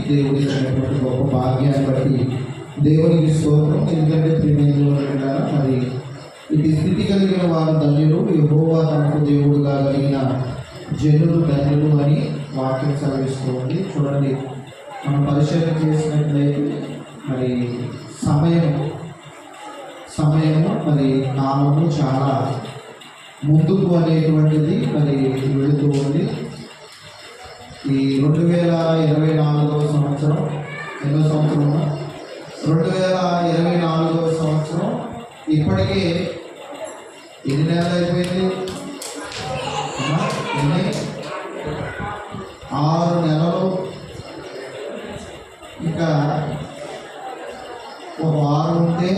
దేవుడిచ్చినటువంటి గొప్ప భాగ్యాన్ని బట్టి దేవునికి స్తోత్రం. ఎందుకంటే ప్రేమించబడిన మరి ఇది స్థితి కలిగిన వారు ధన్యులు, యెహోవా తనకు దేవుడుగా కలిగిన జనులు ధన్యులు అని వాక్యం సెలవిస్తుంది. చూడండి, మనం పరిశీలన చేసినట్లయితే మరి సమయము మరి కాలము చాలా ముందుకు అనేటువంటిది మరి వెళుతూ ఉంది. ఈ 2024 సంవత్సరం ఎన్నో సంవత్సరం 2024 సంవత్సరం ఇప్పటికే ఎన్ని నెలలు అయిపోయింది? 6 నెలలు. ఇంకా ఒక వారం ఉంటే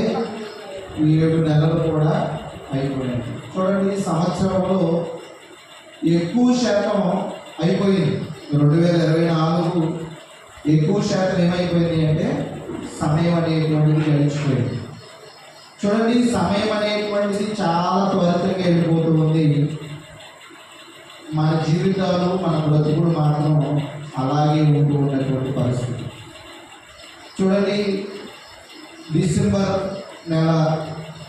7 నెలలు కూడా అయిపోయాయి. చూడండి, ఈ సంవత్సరంలో ఎక్కువ శాతం అయిపోయింది. 2024 ఎక్కువ శాతం ఏమైపోయింది అంటే సమయం అనేటువంటిది గడిచిపోయింది. చూడండి, సమయం అనేటువంటిది చాలా త్వరితంగా వెళ్ళిపోతూ ఉంది. మన జీవితాలు, మన బ్రతుకులు మాత్రం అలాగే ఉంటూ ఉన్నటువంటి పరిస్థితి. చూడండి, డిసెంబర్ నెల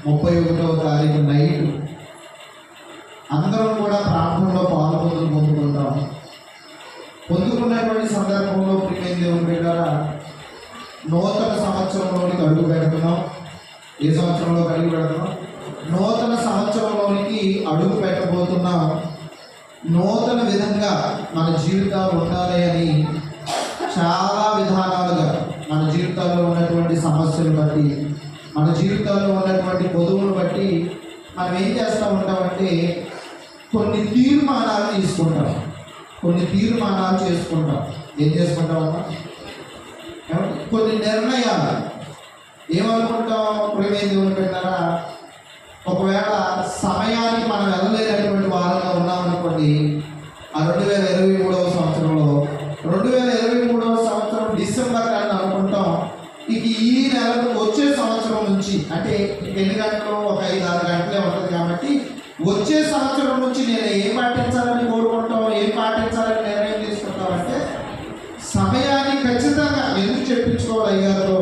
31వ తారీఖు నైట్ అందరం కూడా ప్రార్థనలో పొందుకున్నటువంటి సందర్భంలో ప్రియమైన దేవుని బిడ్డలారా, నూతన సంవత్సరంలోనికి అడుగు పెడుతున్నాం. ఏ సంవత్సరంలో అడుగు పెడుతున్నాం? నూతన సంవత్సరంలోనికి అడుగు పెట్టబోతున్నాం. నూతన విధంగా మన జీవితాలు ఉండాలి అని చాలా విధానాలుగా మన జీవితాల్లో ఉన్నటువంటి సమస్యలు బట్టి, మన జీవితాల్లో ఉన్నటువంటి పొదువులు బట్టి మనం ఏం చేస్తూ ఉంటామంటే కొన్ని తీర్మానాలు తీసుకుంటాం, కొన్ని తీర్మానాలు చేసుకుంటాం. ఏం చేసుకుంటామన్నా? కొన్ని నిర్ణయాలు ఏమనుకుంటాం? ప్రియమైన దేవుని పెట్టారా, ఒకవేళ సమయానికి మనం వెళ్ళలేనటువంటి వారంగా ఉన్నామనుకోండి, ఆ 2023వ సంవత్సరంలో 2023వ సంవత్సరం డిసెంబర్ అని అనుకుంటాం. ఇక ఈ నెలకు వచ్చే సంవత్సరం నుంచి అంటే ఎన్ని గంటలు? ఒక 5-6 గంటలే ఉంటుంది. కాబట్టి వచ్చే సంవత్సరం నుంచి నేను ఏం పాటించాలని కోరుకుంటాం, ఏం పాటించాలని నిర్ణయం తీసుకుంటామంటే సమయాన్ని ఖచ్చితంగా ఎందుకు చెప్పించుకోవాలి అయ్యారో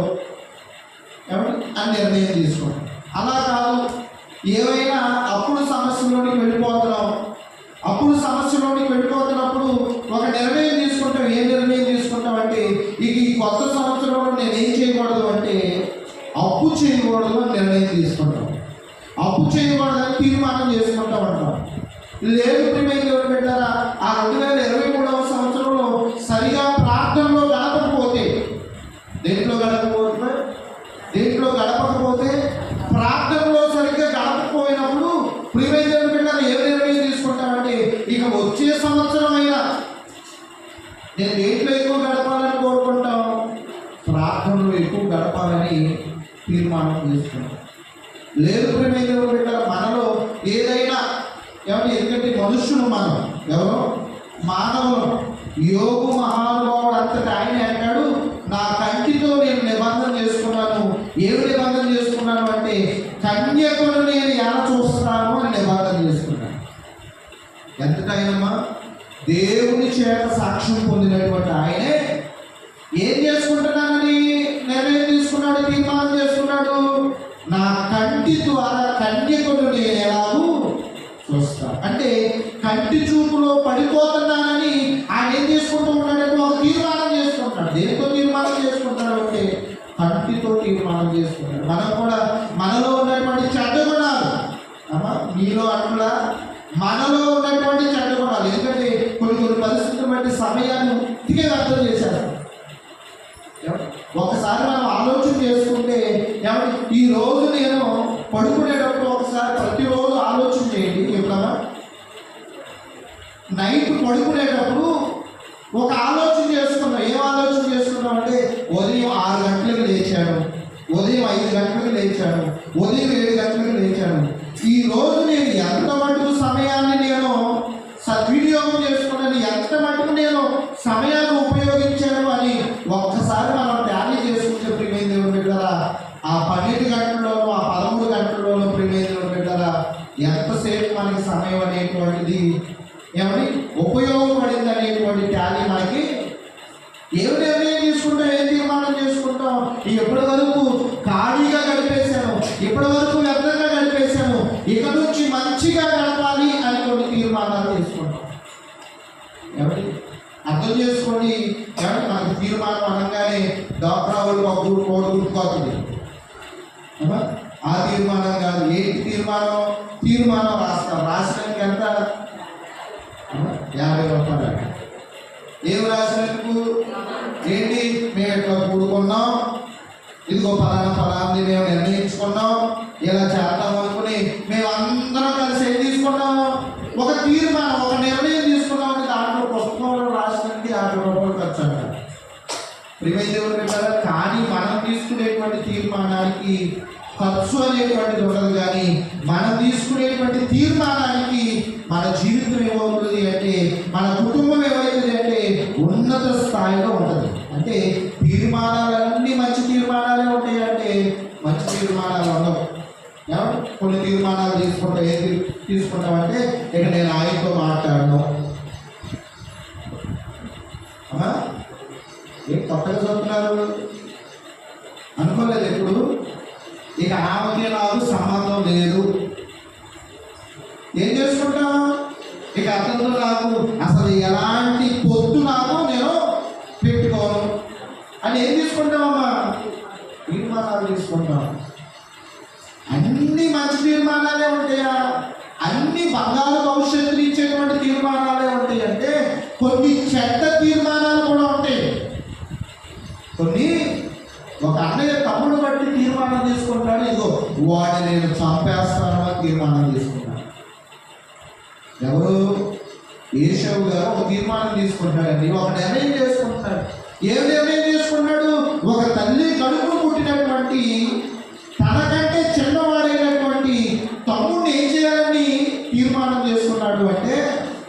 అని నిర్ణయం తీసుకోండి. అలా కాదు, ఏవైనా అప్పుడు సమస్యలోనికి వెళ్ళిపోతున్నప్పుడు ఒక నిర్ణయం తీసుకుంటాం. ఏ నిర్ణయం తీసుకుంటాం అంటే ఇక ఈ కొత్త సంవత్సరంలో నేను ఏం చేయకూడదు అంటే అప్పు చేయకూడదు అని నిర్ణయం తీసుకుంటాం. అప్పు చేయకూడదని తీర్మానం చేసుకుంటాం అంటాం. లేదు ప్రియమైన దేవుని బిడ్డలారా, ఆ 2023వ సంవత్సరంలో సరిగా ప్రార్థనలో గడపకపోతే, దేంట్లో గడపకపోతే ప్రార్థనలో సరిగ్గా గడపకపోయినప్పుడు ప్రియమైన దేవుని బిడ్డలారా ఏ నిర్ణయం తీసుకుంటామంటే ఇక వచ్చే సంవత్సరం అయినా నేను దేంట్లో ఎక్కువ గడపాలని కోరుకుంటాం, ప్రార్థనలో ఎక్కువ గడపాలని తీర్మానం చేసుకుంటాం. లేదు ప్రియమైన దేవుని బిడ్డలారా, మనలో ఏదైనా ఎందుకంటే మనుషులు మనం ఎవరో మానవులు. యోగు మహానుభావుడు అంతటి ఆయన అంటాడు, నా కంటితో నేను నిబంధన చేసుకున్నాను. ఏమి నిబంధన చేసుకున్నాను అంటే కన్యకులు నేను ఎలా చూస్తున్నాను అని నిబంధన చేసుకున్నాను. ఎంతటైనమ్మా దేవుని చేత సాక్ష్యం పొందినటువంటి ఆయనే ఏం చేసుకుంటున్నానని నిర్ణయం తీసుకున్నాడు, తీర్మానం చేసుకున్నాడు. నా కంటి ద్వారా కన్యకులు నేను ఎలాగూ చూస్తా అంటే కంటి చూపులో పడిపోతున్నానని ఆయన ఏం చేసుకుంటూ ఉన్నాడంటే ఒక తీర్మానం చేసుకుంటాడు. దేనితో తీర్మానం చేసుకుంటాడు అంటే కంటితో తీర్మానం చేసుకుంటాడు. మనం కూడా మనలో ఉన్నటువంటి చెడ్డ గుణాలు, మీలో అట్లా మనలో ఉన్నటువంటి చెడ్డ గుణాలు, ఎందుకంటే కొన్ని పరిస్థితులు బట్టి సమయాన్ని ఉత్తిగా అర్థం చేశారు. ఒకసారి మనం ఆలోచన చేసుకుంటే ఈ రోజు నేను పడుకునేటప్పుడు ఒకసారి ప్రతిరోజు ఆలోచన చేయండి. ఎప్పుడన్నా నైట్ పడుకునేటప్పుడు ఒక ఆలోచన చేసుకున్నాం. ఏం ఆలోచన చేసుకున్నాం అంటే ఉదయం 6 గంటలకు లేచాను, ఉదయం 5 గంటలకు లేచాను, ఉదయం 7 గంటలకు లేచాను. ఈ రోజు నేను ఎంత మటుకు సమయాన్ని నేను సద్వినియోగం చేసుకున్నాను, ఎంత మటుకు నేను సమయాన్ని ఉపయోగించాను అని ఒక్కసారి మనం టాలీ చేసుకుంటే ప్రియమైన దేవుని బిడ్డలారా, ఆ 12 గంటల్లోనూ ఆ 13 గంటల్లోనూ ప్రియమైన దేవుని బిడ్డలారా ఎంతసేపు మనకి సమయం అనేటువంటిది ఉపయోగపడింది అనేటువంటి టాలీ మనకి చేసుకుంటాం? ఏం తీర్మానం చేసుకుంటాం? ఇప్పటి వరకు ఖాళీగా గడిపేశాను, ఇప్పటి వరకు వ్యర్థంగా గడిపేశాను, ఇక నుంచి మంచిగా గడపాలి అని కొన్ని తీర్మానాలు చేసుకుంటాం. ఎవరి అర్థం చేసుకోండి. ఎవరి మనకు తీర్మానం అనగానే డాక్టర్ వాళ్ళు ఒక కోడు గుర్తుకోతుంది. ఆ తీర్మానం కాదు. ఏంటి తీర్మానం? తీర్మానం రాస్తాం. రాసినందుకు ఎంత? 50 రూపాయలు. ఏం రాసినందుకు? ఏంటి? మేము ఎట్లా కూడుకున్నాం, ఇదిగో ఫలాన్ని మేము నిర్ణయించుకున్నాం, ఇలా చేద్దాం అనుకుని మేము అందరం కలిసి ఏం తీసుకున్నాం? ఒక తీర్మానం, ఒక నిర్ణయం తీసుకున్నాం. దాంట్లో పుస్తకంలో రాసినట్టు 50 రూపాయలు ఖర్చు అంటారు. ప్రియమైన దేవుని బిడ్డలారా, కానీ మనం తీసుకునేటువంటి తీర్మానానికి ఖర్చు అనేటువంటిది ఉండదు. కానీ మనం తీసుకునేటువంటి తీర్మానానికి మన జీవితం ఏమవుతుంది అంటే, మన కుటుంబం ఏమవుతుంది అంటే ఉన్నత స్థాయిలో ఉంటుంది. అంటే తీర్మానాలన్నీ మంచి తీర్మానాలే ఉంటాయి అంటే మంచి తీర్మానాలు ఉండవు. కొన్ని తీర్మానాలు తీసుకుంటాం. ఏది తీసుకుంటామంటే, ఇక నేను ఆయనతో మాట్లాడను. అమ్మా ఏం కొత్తగా చెప్తున్నారు అనుకోలేదు ఎప్పుడు. ఇక ఆమెకి నాకు సంబంధం లేదు. ఏం చేసుకుంటాం? ఇక అతనితో నాకు అసలు ఎలాంటి పొత్తు నాకు నేను పెట్టుకోను అని ఏం తీసుకుంటామమ్మా? తీర్మానాలు తీసుకుంటాం. అన్ని మంచి తీర్మానాలే ఉంటాయా? అన్ని బంగారు భవిష్యత్తులు ఇచ్చేటువంటి తీర్మానాలే ఉంటాయి అంటే కొన్ని చెడ్డ తీర్మానాలు కూడా ఉంటాయి. కొన్ని ఒక అన్నయ్య తమ్ముడు బట్టి తీర్మానం తీసుకుంటాడు. ఇదిగో వాడిని నేను చంపేస్తాను అని తీర్మానం తీసుకుంటాడు. ఎవరు? ఏషావు గారు ఒక తీర్మానం తీసుకుంటాడండి. ఒక నిర్ణయం చేసుకుంటాడు. ఏం నిర్ణయం చేసుకున్నాడు? ఒక తల్లి కడుపును పుట్టినటువంటి తనకంటే చిన్నవాడైనటువంటి తమ్ముడిని ఏం చేయాలని తీర్మానం చేసుకున్నాడు అంటే,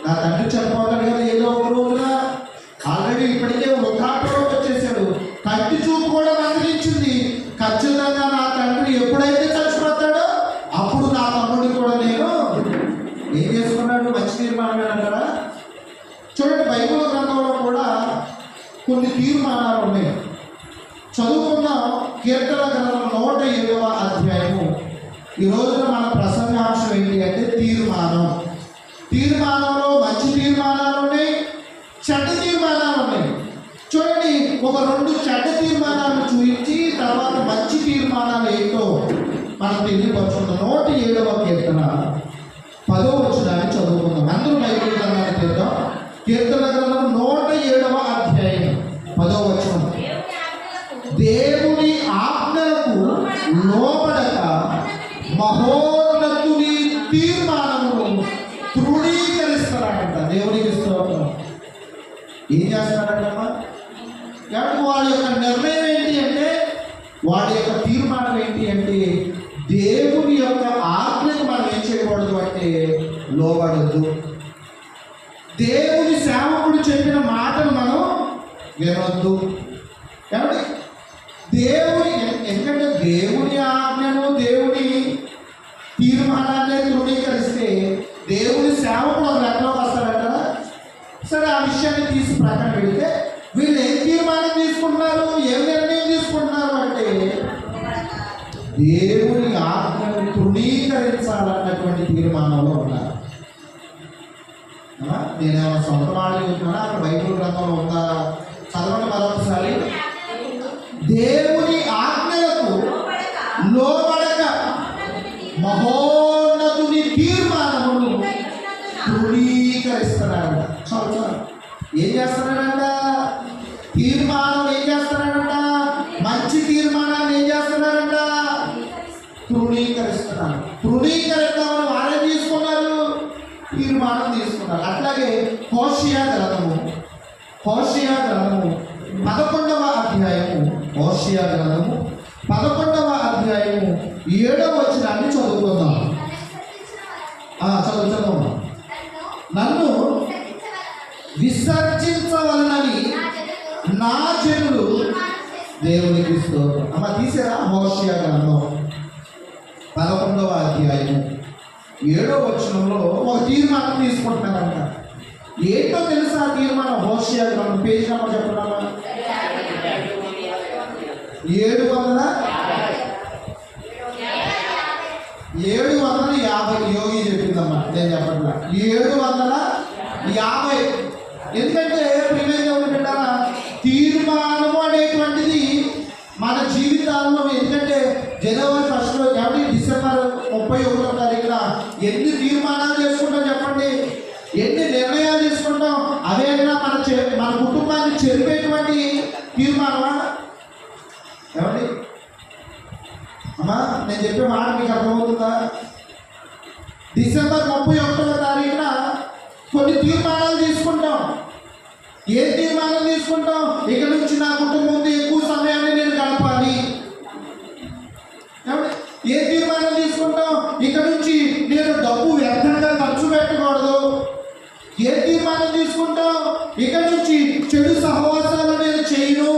నా తండ్రి చనిపోతాడు కదా ఏదో ఒక రోజున, ఆల్రెడీ ఇప్పటికే వృద్ధాప్యంలోకి వచ్చేసాడు, కంటి చూపు కూడా మందగించింది. ఖచ్చితంగా నా తండ్రి ఎప్పుడైతే చచ్చిపోతాడో అప్పుడు నా తమ్ముడిని కూడా నేను ఏం చేసుకున్నాడు? మంచి తీర్మానం అంటారా? చూడండి, బైబిల్ గ్రంథంలో కూడా కొన్ని తీర్మానాలు ఉన్నాయి. చదువుకున్న కీర్తన గ్రంథం 107వ అధ్యాయము. ఈ రోజున మన ప్రసంగాంశం ఏంటి అంటే తీర్మానం. తీర్మానంలో మంచి తీర్మానాలు ఉన్నాయి, చెడ్డ తీర్మానాలు ఉన్నాయి. చూడండి, ఒక 2 చెడ్డ తీర్మానాలు చూపించి తర్వాత మంచి తీర్మానాలు ఏంటో మనం తెలియపరుచుకుందాం. 107వ కీర్తన 10వ వచనాన్ని చదువుకుందాం. అందరూ బైబిల్ గ్రంథాన్ని తీద్దాం. కీర్తన గ్రంథం 107వ అధ్యాయం 10వ వచనం. దేవుని ఆజ్ఞలకు లోబడక మహోన్నతుని తీర్మానమును తృణీకరిస్తారంట. దేవునికి స్తోత్రం. ఏం చేస్తారంటమ్మా? కాబట్టి వాడి యొక్క నిర్ణయం ఏంటి అంటే, వాడి యొక్క తీర్మానం ఏంటి అంటే, దేవుని యొక్క ఆజ్ఞకు మనం ఏం చేయకూడదు అంటే లోబడద్దు. దేవుని సేవకుడు చెప్పిన మాటలు మనం వినొద్దు. కాబట్టి దేవుని, ఎందుకంటే దేవుని ఆజ్ఞను దేవుని తీర్మానాన్ని తృణీకరిస్తే దేవుని సేవకుడు ఒక లెక్కలోకి వస్తారంటారా? సరే, ఆ విషయాన్ని తీసి ప్రక్కన పెడితే వీళ్ళు ఏం తీర్మానం తీసుకుంటున్నారు, ఏం నిర్ణయం తీసుకుంటున్నారు అంటే దేవుని ఆజ్ఞను తృణీకరించాలన్నటువంటి తీర్మానంలో ఉన్నారు. నేనేమన్నా సొంత మాటలు చెప్తున్నా? అక్కడ బైబిల్ గ్రంథంలో ఉందా? చదవండి మరొకసారి. దేవుని ఆజ్ఞలకు లోబడక మహోన్నతుని తీర్మానమును తృణీకరిస్తున్నాడంట. చాలు. ఏం చేస్తున్నాడంట? తీర్మానం ఏం చేస్తున్నాడంట? మంచి తీర్మానాన్ని ఏం చేస్తున్నాడంట? తృణీకరిస్తున్నాడు. తృణీకరిద్దామని వారే తీసుకున్నారు, తీర్మానం తీసుకున్నారు. అట్లాగే హోషియా గ్రంథము 11వ అధ్యాయము, హోషియా గ్రంథము 11వ అధ్యాయము 7వ వచనాన్ని చదువుకుందాం. చదువుతున్నాం. నన్ను విసర్జించవలనని నా జనులు దేవునికి స్తోత్రం. అమ్మ తీసారా? హోషియా గ్రంథం 11వ అధ్యాయము 7వ వచనంలో ఒక తీర్మానం తీసుకుంటున్నారంట. ఏంటో తెలుసా తీర్మానం? హోషియా గ్రంథం పేజీ నెంబర్ చెప్పండి. 750 యోగి చెప్పిందమ్మా, నేను చెప్పట్లా. 750. ఎందుకంటే ప్రియమైన బిడ్డలారా, తీర్మానము అనేటువంటిది మన జీవితాల్లో, ఎందుకంటే జనవరి 1 కాబట్టి డిసెంబర్ 31వ తారీఖున ఎన్ని తీర్మానాలు చేసుకుంటాం చెప్పండి, ఎన్ని నిర్ణయాలు తీసుకుంటాం. అవేనా మన కుటుంబాన్ని చెరిపేటువంటి తీర్మానమా? ఏమండి అమ్మా, నేను చెప్పే మాట మీకు అర్థమవుతుందా? డిసెంబర్ 31వ తారీఖున కొన్ని తీర్మానాలు తీసుకుంటాం. ఏ తీర్మానం తీసుకుంటాం? ఇక నుంచి నా కుటుంబంతో ఎక్కువ సమయాన్ని నేను గడపాలి. ఏ తీర్మానం తీసుకుంటాం? ఇక నుంచి నేను డబ్బు వ్యర్థంగా ఖర్చు పెట్టకూడదు. ఏ తీర్మానం తీసుకుంటాం? ఇక నుంచి చెడు సహవాసాలు నేను చేయను.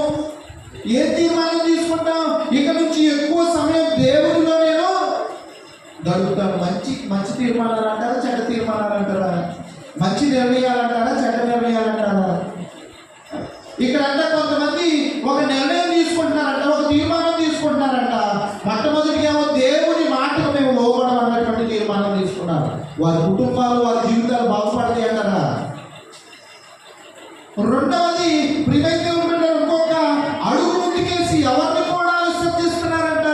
ఏ తీర్మానం తీసుకుంటాం? ఇక నుంచి ఎక్కువ సమయం దేవుడిలో నేను గడుపుతాను. మంచి తీర్మానాలు అంటారా, చెడ్డ తీర్మానాలు అంటారా? మంచి నిర్ణయాలు అంటారా, చెడ్డ నిర్ణయాలు అంటారా? ఇక్కడంటే కొంతమంది ఒక నిర్ణయం తీసుకుంటున్నారంట, ఒక తీర్మానం తీసుకుంటున్నారంట. మొట్టమొదటిగా ఏమో దేవుని మాటకు మేము లోబడం అన్నటువంటి తీర్మానం తీసుకున్నారు. వారి కుటుంబాలు, వారి జీవితాలు బాగుపడతాయి అంటారా? రెండవది ప్రియమైన ఇంకొక అడుగు ముందుకేసి ఎవరిని కూడా విసర్జిస్తున్నారంట.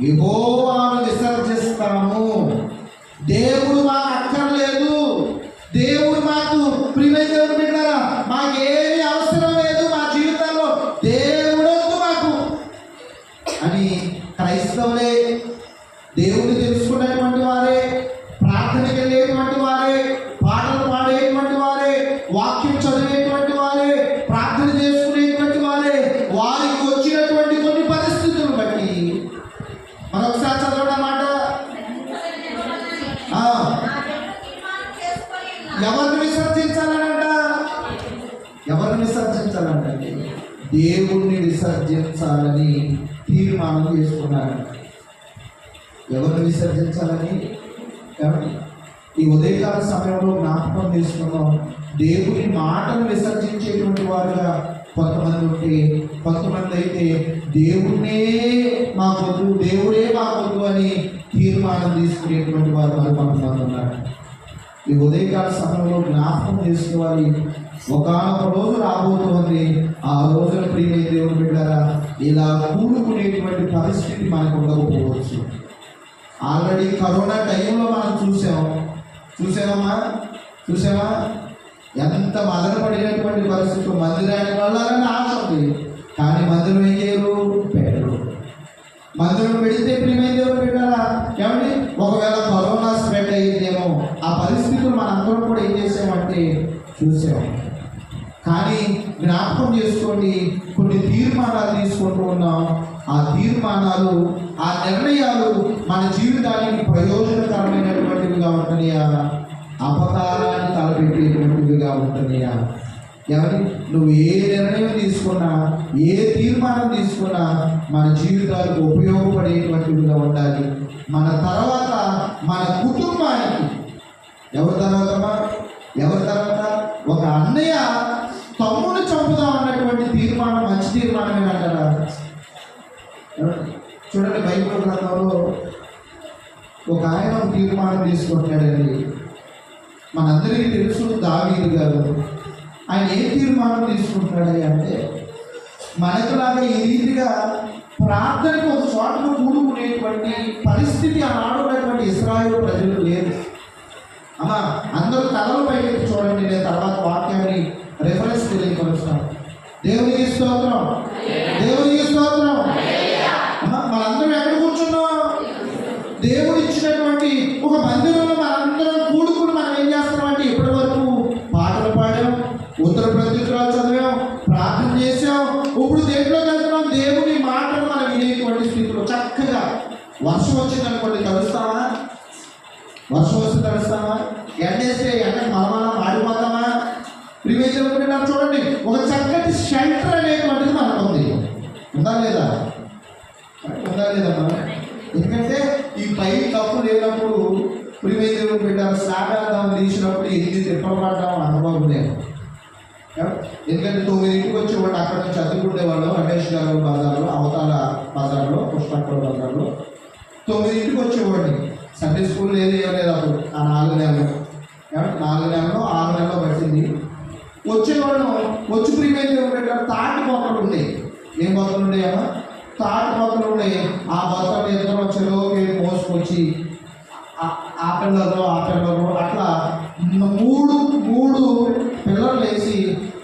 యెహోవాను విసర్జిస్తాము. దేవుడు మాకు అక్కర్లేదు, దేవుడు మాకు ప్రియమైన బిడ్డలారా మాకేమీ అవసరం లేదు, మా జీవితంలో దేవుడొద్దు మాకు అని క్రైస్తవులే, దేవుడిని తెలుసుకున్నటువంటి వారే, ప్రార్థనకి వెళ్ళేటువంటి వారే, పాటలు పాడేటువంటి వారే, వాక్యం చదివేటువంటి వారే, ప్రార్థన చేసుకునేటువంటి వారే, వారికి వచ్చినటువంటి కొన్ని పరిస్థితులను బట్టి మరొకసారి చదవడం మాట. ఎవరిని విసర్జించాలనంట? ఎవరిని విసర్జించాలంటే దేవుణ్ణి విసర్జించాలని తీర్మానం చేసుకున్నారంట. ఎవరిని విసర్జించాలని? ఈ ఉదయకాల సమయంలో జ్ఞాపకం చేసుకున్నాం. దేవుని మాటను విసర్జించేటువంటి వారుగా కొంతమంది ఉంటే, కొంతమంది అయితే దేవుడే మాకొద్దు, దేవుడే మాకొద్దు అని తీర్మానం తీసుకునేటువంటి వారు కొంతమంది ఉన్నారు. ఈ ఉదయకాల సమయంలో జ్ఞాపకం చేసుకోవాలి. ఒకనొక రోజు రాబోతుంది, ఆ రోజున ప్రియమైన దేవుని బిడ్డలారా ఇలా కూడుకునేటువంటి పరిస్థితి మనకు ఉండకపోవచ్చు. ఆల్రెడీ కరోనా టైంలో మనం చూసామా ఎంత మదనపడినటువంటి పరిస్థితి. మందిరానికి వెళ్ళాలని ఆశ ఉంది, కానీ మందిరం ఏం చేయరు, పెట్టరు. మందిరం పెడితే ప్రియమైన దేవుని బిడ్డలారా ఏమండి, ఒకవేళ కరోనా స్ప్రెడ్ అయ్యిందేమో, ఆ పరిస్థితులు మనందరం కూడా ఏం చేసామంటే చూసాం. కానీ జ్ఞాపకం చేసుకోండి, కొన్ని తీర్మానాలు తీసుకుంటూ ఉన్నాం. ఆ తీర్మానాలు, ఆ నిర్ణయాలు మన జీవితానికి ప్రయోజనకరమైనటువంటివిగా ఉంటున్నాయా, అపకారాన్ని తలపెట్టేటువంటివిగా ఉంటున్నాయా? ఎవరి నువ్వు ఏ నిర్ణయం తీసుకున్నా, ఏ తీర్మానం తీసుకున్నా మన జీవితాలకు ఉపయోగపడేటువంటివిగా ఉండాలి. మన తర్వాత మన కుటుంబానికి. ఎవరి తర్వాత ఒక అన్నయ్య తమ్ముడు చంపుదాం అన్నటువంటి తీర్మానం మంచి తీర్మానమే అంటారా? చూడండి, బైబిల్ గ్రంథంలో ఒక ఆయన తీర్మానం తీసుకుంటాడండి. మనందరికీ తెలుసు దావీదు గారు. ఆయన ఏ తీర్మానం తీసుకుంటాడు అంటే, మనకులాగా ఈ రీతిగా ప్రార్థనకు ఒక చోటను కూడుకునేటువంటి పరిస్థితి ఆనాడు ఉన్నటువంటి ఇశ్రాయేలు ప్రజలు లేదు. అమ్మా, అందరూ తలలు పైకి చూడండి, నేను తర్వాత వాక్యాన్ని రెఫరెన్స్ తెలియపరుస్తాను. దేవునికి స్తోత్రం, దేవునికి స్తోత్రం. అమ్మా, మనందరం ఎక్కడ కూర్చున్నాం? దేవుడు ఇచ్చినటువంటి ఒక మందిరంలో మనందరం కూడుకుని మనం ఏం చేస్తున్నామంటే, ఇప్పటి వరకు పాటలు పాడాం, ఉత్తర ప్రత్యుత్తరాలు చదివాం, ప్రార్థన చేసాం. ఇప్పుడు దేంట్లో వెళ్తున్నాం? దేవుని మాటలు మనం వినేటువంటి స్థితిలో చక్కగా. వర్షం వచ్చిందనుకోండి, తడుస్తామా? వర్షం వస్తే తడుస్తామా? ఎండేస్తే ఎండకు మనమా మాడిపోతామా? ప్రివేజన్ చూడండి, ఒక చక్కటి షెల్టర్ అనేటువంటిది మనకు ఉంది. ఉందా లేదా మనం? ఎందుకంటే ఈ పై తప్పు లేనప్పుడు ప్రివేజన్ బిడ్డ స్నానం తీసినప్పుడు ఎన్ని తిప్పబడ్డాం అనుభవం లేదు. ఎందుకంటే 9ంటికి వచ్చేవాడు, అక్కడ నుంచి చదువుకుండేవాడు రమేష్ గారు. గారు బజార్లో, అవతాల బజార్లో, పుష్పక్కల బజార్లో 9ంటికి వచ్చేవాడిని. సండే స్కూల్ లేదు, ఏం లేదు అప్పుడు. ఆ 4 నెలలు 4 నెలలో 6 నెలలో పట్టింది. వచ్చేవాళ్ళం. వచ్చి ప్రియమైన తాటి బొక్కలు ఉండేవి. ఏం బొక్కలు ఉండేవా? తాటి బొక్కలు ఉండేవి. ఆ బొక్కలు ఇద్దరు చెరువుకి మోసుకొచ్చి ఆ పిల్లలు అట్లా 3 పిల్లలు వేసి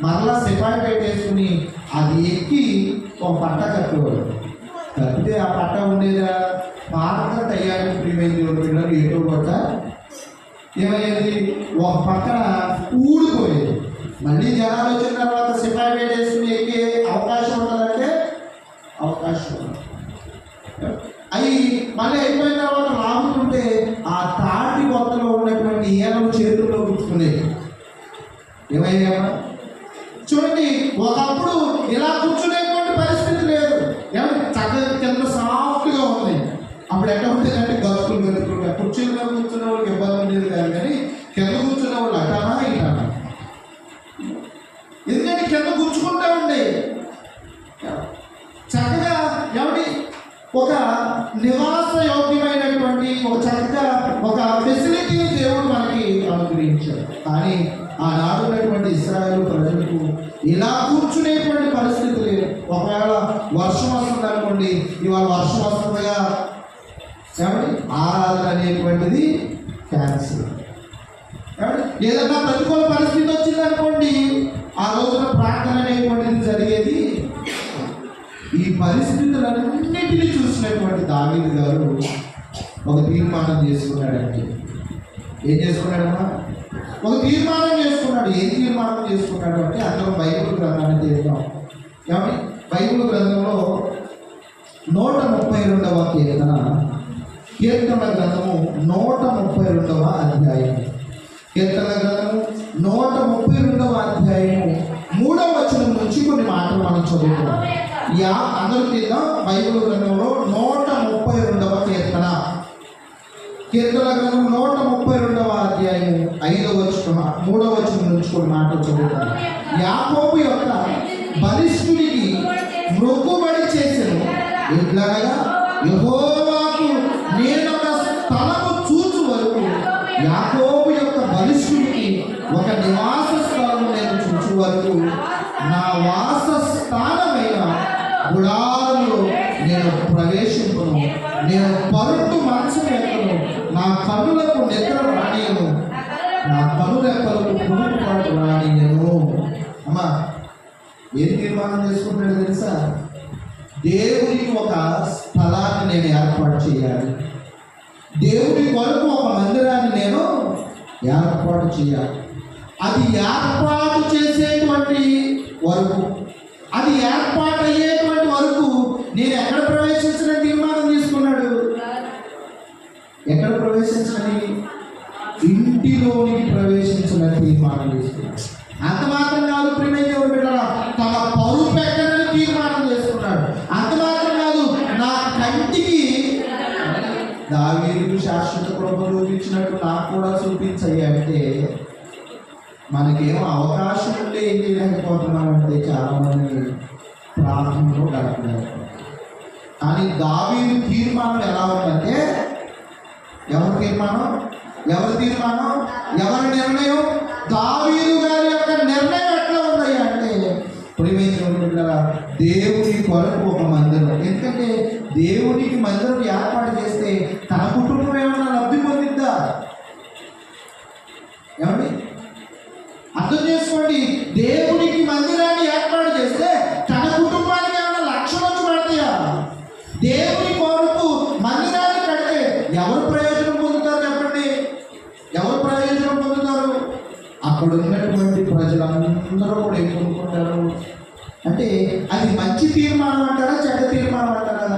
మరలా సిపాయి పెట్టేసుకుని అది ఎక్కి ఒక పట్ట కట్టేవాడు. కప్పితే ఆ పట్ట ఉండేదా పాత తయారు ప్రియమైన పిల్లలు ఏటో పట్ట ఏమయ్యేది, ఒక పక్కన ఊడిపోయేది. మళ్ళీ జనాలు వచ్చిన తర్వాత సిపాయి పెట్టేసుకుని ఎక్కే అవకాశం ఉంటుందంటే అవకాశం ఉంది. అవి మళ్ళీ అయిపోయిన తర్వాత లాగుతుంటే ఆ తాటి బొత్తలో ఉన్నటువంటి ఈయనలు చేతుల్లో కూర్చుకునేది. ఏమయ్యా చూడండి, ఒకప్పుడు ఇలా కూర్చునేటువంటి పరిస్థితి లేదు. ఏమంటే చక్కగా కింద సాఫ్ట్గా ఉంది. అప్పుడు ఎక్కడ ఉండేదంటే గతుకులు గతుకులు కుర్చీలో కూర్చున్న వాళ్ళకి ఇబ్బంది ఉండేది కాదు, కానీ కింద కూర్చున్న వాళ్ళు అటానా ఇటానా. ఎందుకంటే కింద కూర్చుకుంటూ ఉండే చక్కగా ఎవరి ఒక నివాస యోగ్యమైనటువంటి ఒక చక్కగా ఒక ఫెసిలిటీని దేవుడు మనకి అనుగ్రహించాడు. కానీ ఆనాడు ఉన్నటువంటి ఇశ్రాయేలు ప్రజలకు ఇలా కూర్చునేటువంటి పరిస్థితి లేదు. ఒకవేళ వర్షం వస్తుంది అనుకోండి, ఇవాళ వర్షం వస్తుందిగా ఏమండి ఆరాధన అనేటువంటిది క్యాన్సిల్. ఏదన్నా ప్రతికూల పరిస్థితి వచ్చింది అనుకోండి, ఆ రోజున ప్రార్థన అనేటువంటిది జరిగేది. ఈ పరిస్థితులన్నింటినీ చూసినటువంటి దావీదు గారు ఒక తీర్మానం చేసుకున్నాడండి. ఏం చేసుకున్నాడమ్మా? ఒక తీర్మానం చేసుకున్నాడు. ఏం తీర్మానం చేసుకున్నాడు అంటే అందరం బైబిల్ గ్రంథాన్ని చేద్దాం. ఏమండి బైబిల్ గ్రంథంలో 132వ కీర్తన గ్రంథము 132వ అధ్యాయం. కీర్తన గ్రంథము 132వ అధ్యాయము 3వ వచనం నుంచి కొన్ని మాటలు మనం చదువుతున్నాం. అందరూ తీద్దాం. బైబిల్ గ్రంథంలో 132వ కీర్తన. కీర్తన గ్రంథం 132వ అధ్యాయం 5వ వచనం 3వ వచనం నుంచి కొన్ని మాటలు చదువుతాం. యాకోబు యొక్క బలిష్ఠుడికి మొక్కుబడి చేసెను. ఎట్లనగా యెహోవాకు నేనొక స్థలము చూచు వరకు, యాకోబు యొక్క బలిష్ఠుడికి ఒక నివాస స్థలం నేను చూచు వరకు నా వాస స్థానమైన గుడారంలో నేను ప్రవేశింపను. నేను పరుటు మనసు ఎక్కను. నా కన్నులకు నిద్ర రానియను. నా కనురెప్పలకు కునుకుపాటు రానియను. అమ్మా ఏం తీర్మానం చేసుకుంటాడు తెలుసా? దేవునికి ఒక స్థలాన్ని నేను ఏర్పాటు చేయాలి. దేవుని కొరకు ఒక మందిరాన్ని నేను ఏర్పాటు చేయాలి. అది ఏర్పాటు చేసేటువంటి వరకు, అది ఏర్పాటు అయ్యేటువంటి వరకు నేను ఎక్కడ ప్రవేశించిన తీర్మానం తీసుకున్నాడు. ఎక్కడ ప్రవేశించని? ఇంటిలోనికి ప్రవేశించిన తీర్మానం తీసుకున్నాడు. అంత మాత్రం కాదు ప్రియమైన దేవుని బిడ్డలారా, తన పరుపు ఎక్కడని తీర్మానం చేసుకున్నాడు. అంత మాత్రం కాదు, నా కంటికి దావీదుకు శాశ్వత కృప చూపించినట్టు నాకు కూడా చూపించాయి అంటే మనకేమో అవకాశం ఉంటే ఏం చేయలేకపోతున్నామంటే చాలామంది ప్రార్థనలో గడపలేదు. కానీ దావీదు తీర్మానం ఎలా ఉందంటే, ఎవరి తీర్మానం? ఎవరి నిర్ణయం? దావీదు గారి యొక్క నిర్ణయం ఎట్లా ఉన్నాయి అంటే ప్రియమైన దేవుని కొరకు ఒక మందిరం. ఎందుకంటే దేవునికి మందిరం ఏర్పాటు చేస్తే తన కుటుంబం ఏమన్నా లబ్ధి పొందిద్దా? ఏమండి అర్థం చేసుకోండి. దేవునికి మందిరాన్ని ఏర్పాటు చేస్తే తన కుటుంబానికి ఏమన్నా లక్షలు వచ్చి పడతాయా? దేవుని కొరకు మందిరాన్ని కడితే ఎవరు ప్రయోజనం పొందుతారు చెప్పండి? ఎవరు ప్రయోజనం పొందుతారు? అక్కడ ఉన్నటువంటి ప్రజలందరూ కూడా ఏం పొందుకుంటారు అంటే అది మంచి తీర్మానం అంటారా, చెడ్డ తీర్మానం అంటారా?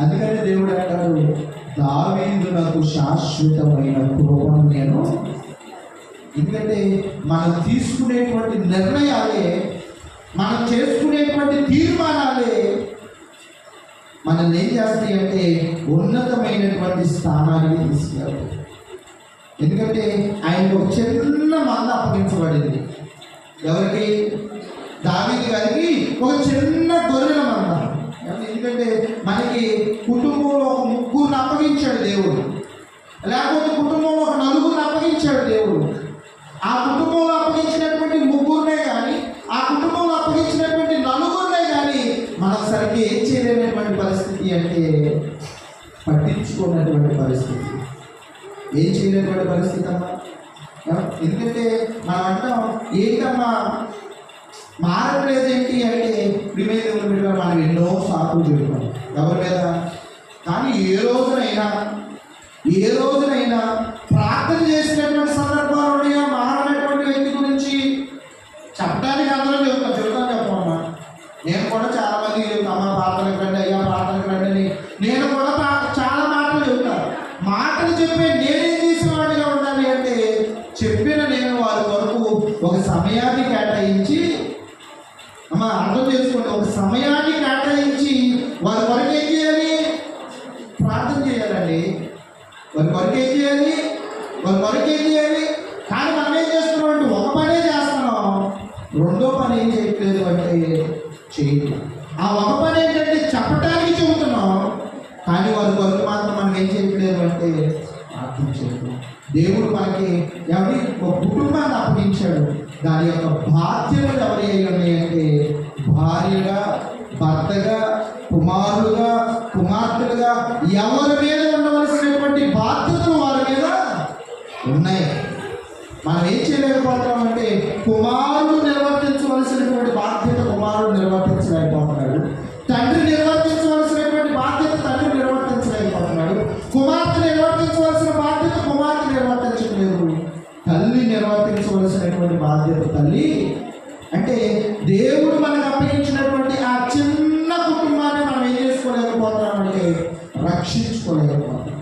అందుకని దేవుడు అంటాడు, దావీదు నాకు శాశ్వతమైన కృపను నేను. ఎందుకంటే మనం తీసుకునేటువంటి నిర్ణయాలే, మనం చేసుకునేటువంటి తీర్మానాలే మనల్ని ఏం చేస్తాయి అంటే ఉన్నతమైనటువంటి స్థానానికి తీసుకెళ్తాయి. ఎందుకంటే ఆయన ఒక చిన్న మంద అప్పగించబడింది. ఎవరికి? దావీదు గారికి ఒక చిన్న గొర్రెల మంద. ఎందుకంటే మనకి కుటుంబంలో ఒక ముగ్గురిని అప్పగించాడు దేవుడు, లేకపోతే కుటుంబంలో ఒక నలుగురిని అప్పగించాడు దేవుడు. ఆ కుటుంబంలో అప్పగించినటువంటి ముగ్గురునే కానీ, ఆ కుటుంబంలో అప్పగించినటువంటి నలుగురునే కానీ మనం సరిగ్గా ఏం చేయలేనటువంటి పరిస్థితి అంటే పట్టించుకున్నటువంటి పరిస్థితి, ఏం చేయలేనటువంటి పరిస్థితి అమ్మా. ఎందుకంటే మనం అంటాం ఏంటమ్మా మారట్లేదేంటి అంటే ప్రిమేదేవుల మీద మనం ఎన్నో సాకులు చెబుతాం ఎవరి మీద. కానీ ఏ రోజునైనా ప్రార్థన చేసినటువంటి సందర్భాలు ఉన్నాయా మారనటువంటి వ్యక్తి గురించి చెప్పడానికి అందరం చెబుతాను చెప్పమ్మా. నేను కూడా చాలా మంది చెబుతాను, అమ్మ ప్రార్థనకు రండి, అయ్యా ప్రార్థనకు రండి అని నేను కూడా చాలా మాటలు చెబుతాను. మాటలు చెప్పే నేనేం చేసేవాడిగా ఉండాలి అంటే చెప్పిన నేను వారి వరకు ఒక సమయాన్ని కేటాయించి, అమ్మ అర్థం చేసుకోండి, ఒక సమయాన్ని కేటాయించి వారి వరకు ఏం చేయాలి, ప్రార్థన చేయాలండి. వారి వరకు ఏం చేయాలి, కానీ మనం ఏం చేస్తున్నాం అంటే ఒక పనే చేస్తున్నాం, రెండో పని ఏం చేయట్లేదు అంటే చేయదు. ఆ ఒక పని ఏంటంటే చెప్పడానికి చెబుతున్నాం, కానీ వారి వరకు మాత్రం మనం ఏం చేయట్లేదు అంటే ప్రార్థించలేదు. దేవుడు మనకి ఎవరి ఒక కుటుంబాన్ని అప్పగించాడు, దాని యొక్క బాధ్యతలు ఎవరి అయి ఉన్నాయంటే భార్యగా, భర్తగా, కుమారులుగా, కుమార్తెలుగా ఎవరి మీద ఉండవలసినటువంటి బాధ్యతలు వారి మీద ఉన్నాయి. మనం ఏం చేయలేకపోతున్నామంటే కుమారుడు నిర్వర్తించవలసినటువంటి బాధ్యత కుమారుడు నిర్వర్తించలేకపోతున్నాడు, తండ్రి నిర్వర్తించవలసినటువంటి బాధ్యత తండ్రి నిర్వర్తించలేకపోతున్నాడు, కుమార్తె నిర్వర్తించవలసిన బాధ్యత కుమార్తె నిర్వర్తించలేదు, తల్లి నిర్వర్తించవలసినటువంటి బాధ్యత తల్లి. అంటే దేవుడు మనకు అప్పగించినటువంటి ఆ చిన్న కుటుంబాన్ని మనం ఏం చేసుకోలేకపోతున్నామంటే రక్షించుకోలేకపోతున్నాం.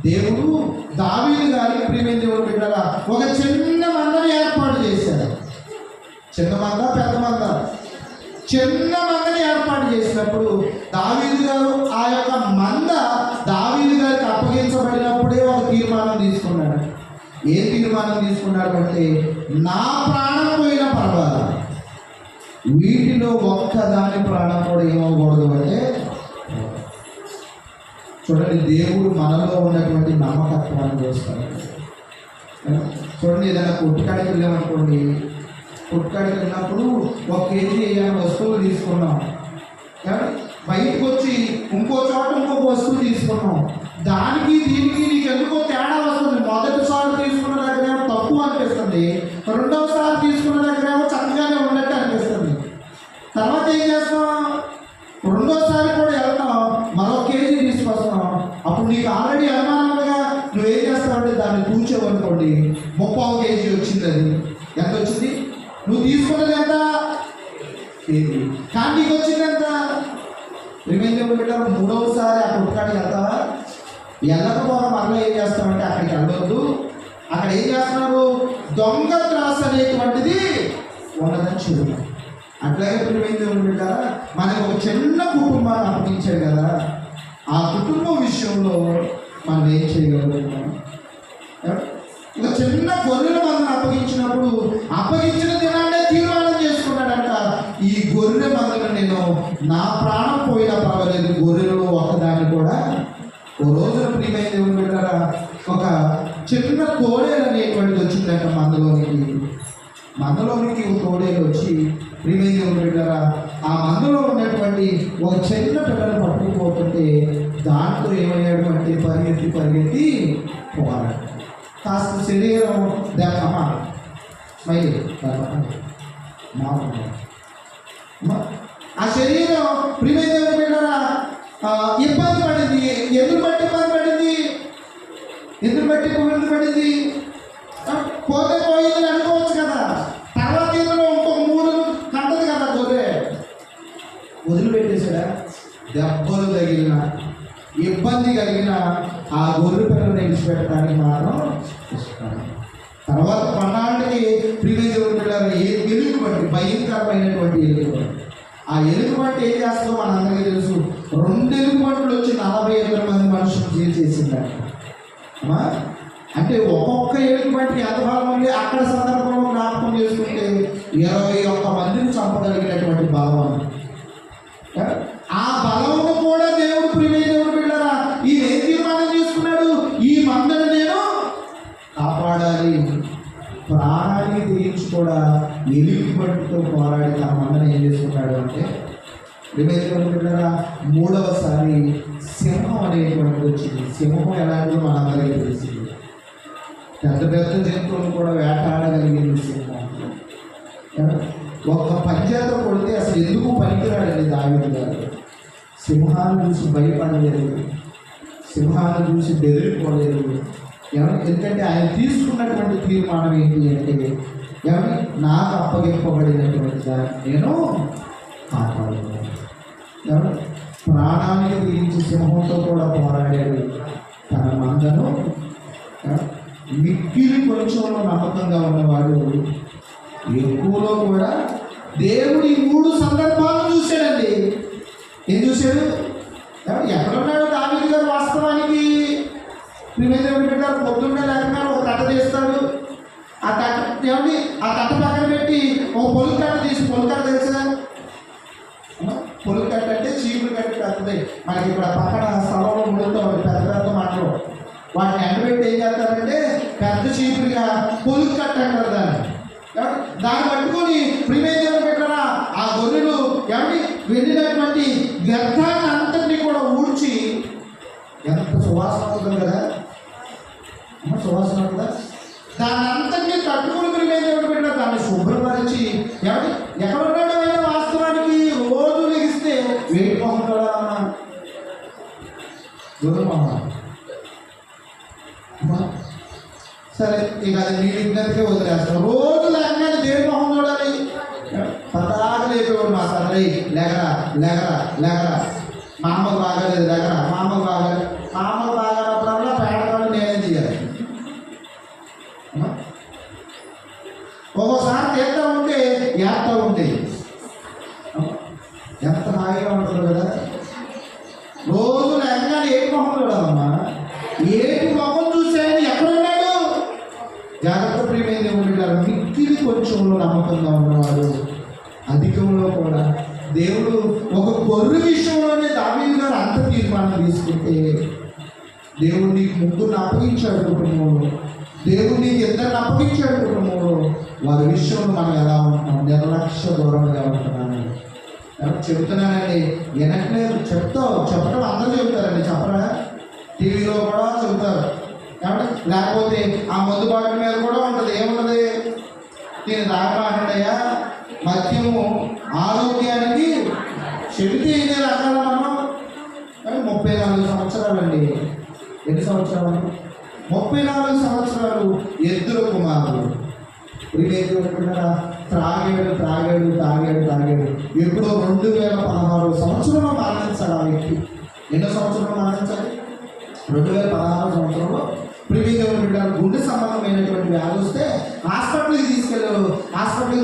దేవుడు దావీదు గారికి ప్రియమైన దేవుడు బిడ్డగా ఒక చిన్న మందని ఏర్పాటు చేశాడు. చిన్న మంద పెద్ద మంద, చిన్న మందని ఏర్పాటు చేసినప్పుడు దావీదు గారు ఆ యొక్క మంద దావీదు గారికి అప్పగించబడినప్పుడే ఒక తీర్మానం తీసుకున్నాడు. ఏ తీర్మానం తీసుకున్నాడు అంటే నా ప్రాణం పోయినా పర్వాలేదు, వీటిలో ఒక్కదాని ప్రాణం కూడా ఏమవకూడదు అంటే. చూడండి, దేవుడు మనలో ఉన్నటువంటి నమ్మకత్వాన్ని చూస్తాడు. చూడండి, ఏదైనా కొట్టుకాడికి వెళ్ళామనుకోండి, కొట్టుకాడికి వెళ్ళినప్పుడు 1 కేజీ ఏమైనా వస్తువులు తీసుకున్నాం, బయటకు వచ్చి ఇంకో చోట ఇంకొక వస్తువు తీసుకున్నాం, దానికి దీనికి నీకు ఎందుకో తేడా వస్తుంది. మొదటిసారి తీసుకున్న దగ్గరేమో తక్కువ అనిపిస్తుంది, రెండవసారి తీసుకున్న దగ్గరేమో చక్కగానే ఉన్నట్టు అనిపిస్తుంది. తర్వాత ఏం చేస్తాం, రెండోసారి కూడా వెళ్తాం, మరో కేజీ తీసుకొస్తాం. అప్పుడు నీకు ఆల్రెడీ అనుమానంగా నువ్వేం చేస్తావంటే దాన్ని కూర్చోవనుకోండి 30 కేజీ వచ్చింది. అది ఎంత వచ్చింది, నువ్వు తీసుకున్నది ఎంత కేజీ, కానీ నీకు వచ్చింది ఎంత. రిమైండర్ పెట్టారు, 3వసారి ఆ కొట్టుకాడికి వెళ్తావా, వెళ్ళకపోవడం మరలా ఏం చేస్తామంటే అక్కడికి వెళ్ళొద్దు. అక్కడ ఏం చేస్తున్నారు, దొంగ త్రాసు అనేటువంటిది ఉండదని చూడాలి. అట్లాగే ప్రియమైన బిడ్డారా, మనకు ఒక చిన్న కుటుంబాన్ని అప్పగించాడు కదా, ఆ కుటుంబం విషయంలో మనం ఏం చేయగలుగుతాం. ఒక చిన్న గొర్రెల మందను అప్పగించినప్పుడు అప్పగించిన దినాన్నే తీర్మానం చేసుకున్నాడంట, ఈ గొర్రె మందను నేను నా ప్రాణం పోయినా పర్వాలేదు, గొర్రెలలో ఒకదాన్ని కూడా. ఓ రోజున ప్రియమైన దేవుని బిడ్డారా, ఒక చిన్న తోడేలు అనేటువంటిది వచ్చిందంట మందలోనికి ఒక తోడేలు వచ్చి ప్రియమైన దేవుని బిడ్డారా, ఆ మందలో ఉన్నటువంటి ఒక చిన్న పిల్లలు పట్టుకుపోతుంటే దాంట్లో ఏమయ్యాడు అంటే పరిగెత్తి పోవాలంట. కాస్త శరీరం దేకమ్మా స్మైల్ ఆ శరీరం ప్రియమైన దేవుని బిడ్డారా ఇబ్బంది పడింది. ఎందుకు బట్టి ఇబ్బంది పడింది, పోతే పోయిందని అనుకోవచ్చు కదా. తర్వాత ఇందులో ఇంకొక 3 కంటది కదా గొర్రె, వదిలిపెట్టేశాడా. దెబ్బలు తగిలిన ఇబ్బంది కలిగిన ఆ గొర్రె పిల్లలు విడిచిపెట్టడానికి మాత్రం ఇష్టపడాలి. తర్వాత కొన్నాళ్ళకి ప్రియమైన దేవుని పిల్లలు ఎలుగుబంటి, భయంకరమైనటువంటి ఎలుగుబంటి. ఆ ఎలుగుబంటి ఏం చేస్తుందో మనందరికీ తెలుసు. 2 ఎలుగుబంట్లు వచ్చి 42 మంది మనుషులు చేసిందట. అంటే ఒక్కొక్క ఏడుగు బట్టి ఎంత బలం ఉంది అక్కడ సందర్భంలో జ్ఞాపకం చేసుకుంటే 21 మందిని చంపగలిగినటువంటి బలం అని. ఆ బలమును కూడా దేవుడు ప్రియమైన దేవుడు బిడ్డలారా ఈయన ఏం తీర్మానం చేసుకున్నాడు, ఈ మందను నేను కాపాడాలి, ప్రాణాన్ని తెగించి కూడా ఎలుగు బంటితో పోరాడి తన మందను ఏం చేసుకున్నాడు అంటే ప్రియమైన దేవుడు బిడ్డలారా మూడవసారి సింహం అనేటువంటిది వచ్చింది. సింహం ఎలాంటిదో మనందరికీ తెలిసింది. పెద్ద పెద్ద జంతువులను కూడా వేటాడగలిగింది సింహం. ఒక్క పంజాతో కొడితే అసలు ఎందుకు పనికిరాడండి దావీదు గారు. సింహాన్ని చూసి భయపడలేదు, సింహాన్ని చూసి బెదిరిపోలేదు. ఎందుకంటే ఆయన తీసుకున్నటువంటి తీర్మానం ఏంటి అంటే నాకు అప్పగింపబడినటువంటి దాన్ని నేను కాపాడుతున్నాను. ప్రాణానికి తీర్చి సింహంతో కూడా పోరాడాడు. తన మందను మిక్కిలి కొంచెంలో నమ్మకంగా ఉన్నవాడు ఎక్కువలో కూడా దేవుడు ఈ 3 సందర్భాలను చూశాడండి. ఏం చూశాడు? ఎక్కడున్నాడు దావీదు గారు? వాస్తవానికి ప్రియమైన గారు పొద్దున్నే లేకుండా ఒక కట్ట తీస్తాడు. ఆ కట్ట పక్కన పెట్టి ఒక పొలుగు కట్ట తీసి, పొలుకట్ట తెలుసా? పొలుగు కట్ట అంటే చీపురు కట్ట పెద్దది. మనకి ఇక్కడ పక్కన స్థలంలో ముడుతో పెద్ద పెద్ద మాటలు వాటిని ఎండబెట్టి ఏం చేస్తారంటే పెద్ద చీపురుగా పొలుగు కట్ట అంటారు దాన్ని పట్టుకొని ప్రియమైన పెట్టరా ఆ గొర్రెలు వెళ్ళినటువంటి వ్యర్థాన్ని అంతటినీ కూడా ఊడ్చి, ఎంత సువాసన అవుతుంది కదా, సువాసన అవుతుందా, దాన్ని అంతటినీ తట్టుకుని ప్రియమైన పెట్టిన దాన్ని శుభ్రపరిచి ఎక్కడున్నాడో అయినా వాస్తవానికి రోజు లెగిస్తే వేడి మొహంటాడా అమ్మా, దూరం సరే ఇక అది నీ విజ్ఞతకే వదిలేస్తాం. రోజు లేకనే దేవుడి మొహం చూడాలి. పదాగా లేపేవాడు మా సరే లేకరా లేకరా లేకరా, మా అమ్మకు బాగాలేదు లేకరా, మా అమ్మకు బాగాలేదు, మా అమ్మకు బాగానప్పుడల్లా పేడకాలు నేనేం చేయాలి. ఒక్కోసారి తీర్థ ఉంటే ఏత్త ఉంది, ఎంత హాయిగా ఉంటుంది కదా. రోజు లేకనే ఏటి మొహం చూడాలమ్మా, ఏటి మొహం చూసేది ఎక్కడున్నాడు? జాగ్రత్త ప్రియమైన దేవుడు గారు మిక్కిలి కొంచెంలో నమ్మకంగా ఉన్నవాడు అధికంలో కూడా. దేవుడు ఒక గొర్రె విషయంలోనే దావీదు గారు అంత తీర్మానం తీసుకుంటే దేవుడు నీకు 3 అప్పగించాడు కుటుంబంలో, దేవుడు నీకు 2 అప్పగించాడు కుటుంబంలో. వారి విషయంలో మనం ఎలా ఉంటున్నాం? నిర్లక్ష్య దూరంగా ఉంటున్నాను. చెబుతున్నానండి, వెనట్లేదు చెప్పడం అందరూ చెబుతారండి, చెప్పరా? టీవీలో కూడా చెబుతారు, లేకపోతే ఆ మందు బాటల మీద కూడా ఉంటుంది. ఏమున్నది? నేను తాగబాటయ్యా, మద్యము ఆరోగ్యానికి చెబితే ఇదే రకాల మనం 34 సంవత్సరాలండి. ఎన్ని సంవత్సరాలు? 34 సంవత్సరాలు ఎద్దుల కుమారుడు త్రాగాడు. ఎప్పుడో 2016 సంవత్సరంలో మరణించాడు ఆ వ్యక్తి. ఎన్నో సంవత్సరంలో మరణించాలి? 2016 సంవత్సరంలో ప్రియమైన బిడ్డలు గుండె సంబంధమైనటువంటి వ్యాధి వస్తే హాస్పిటల్కి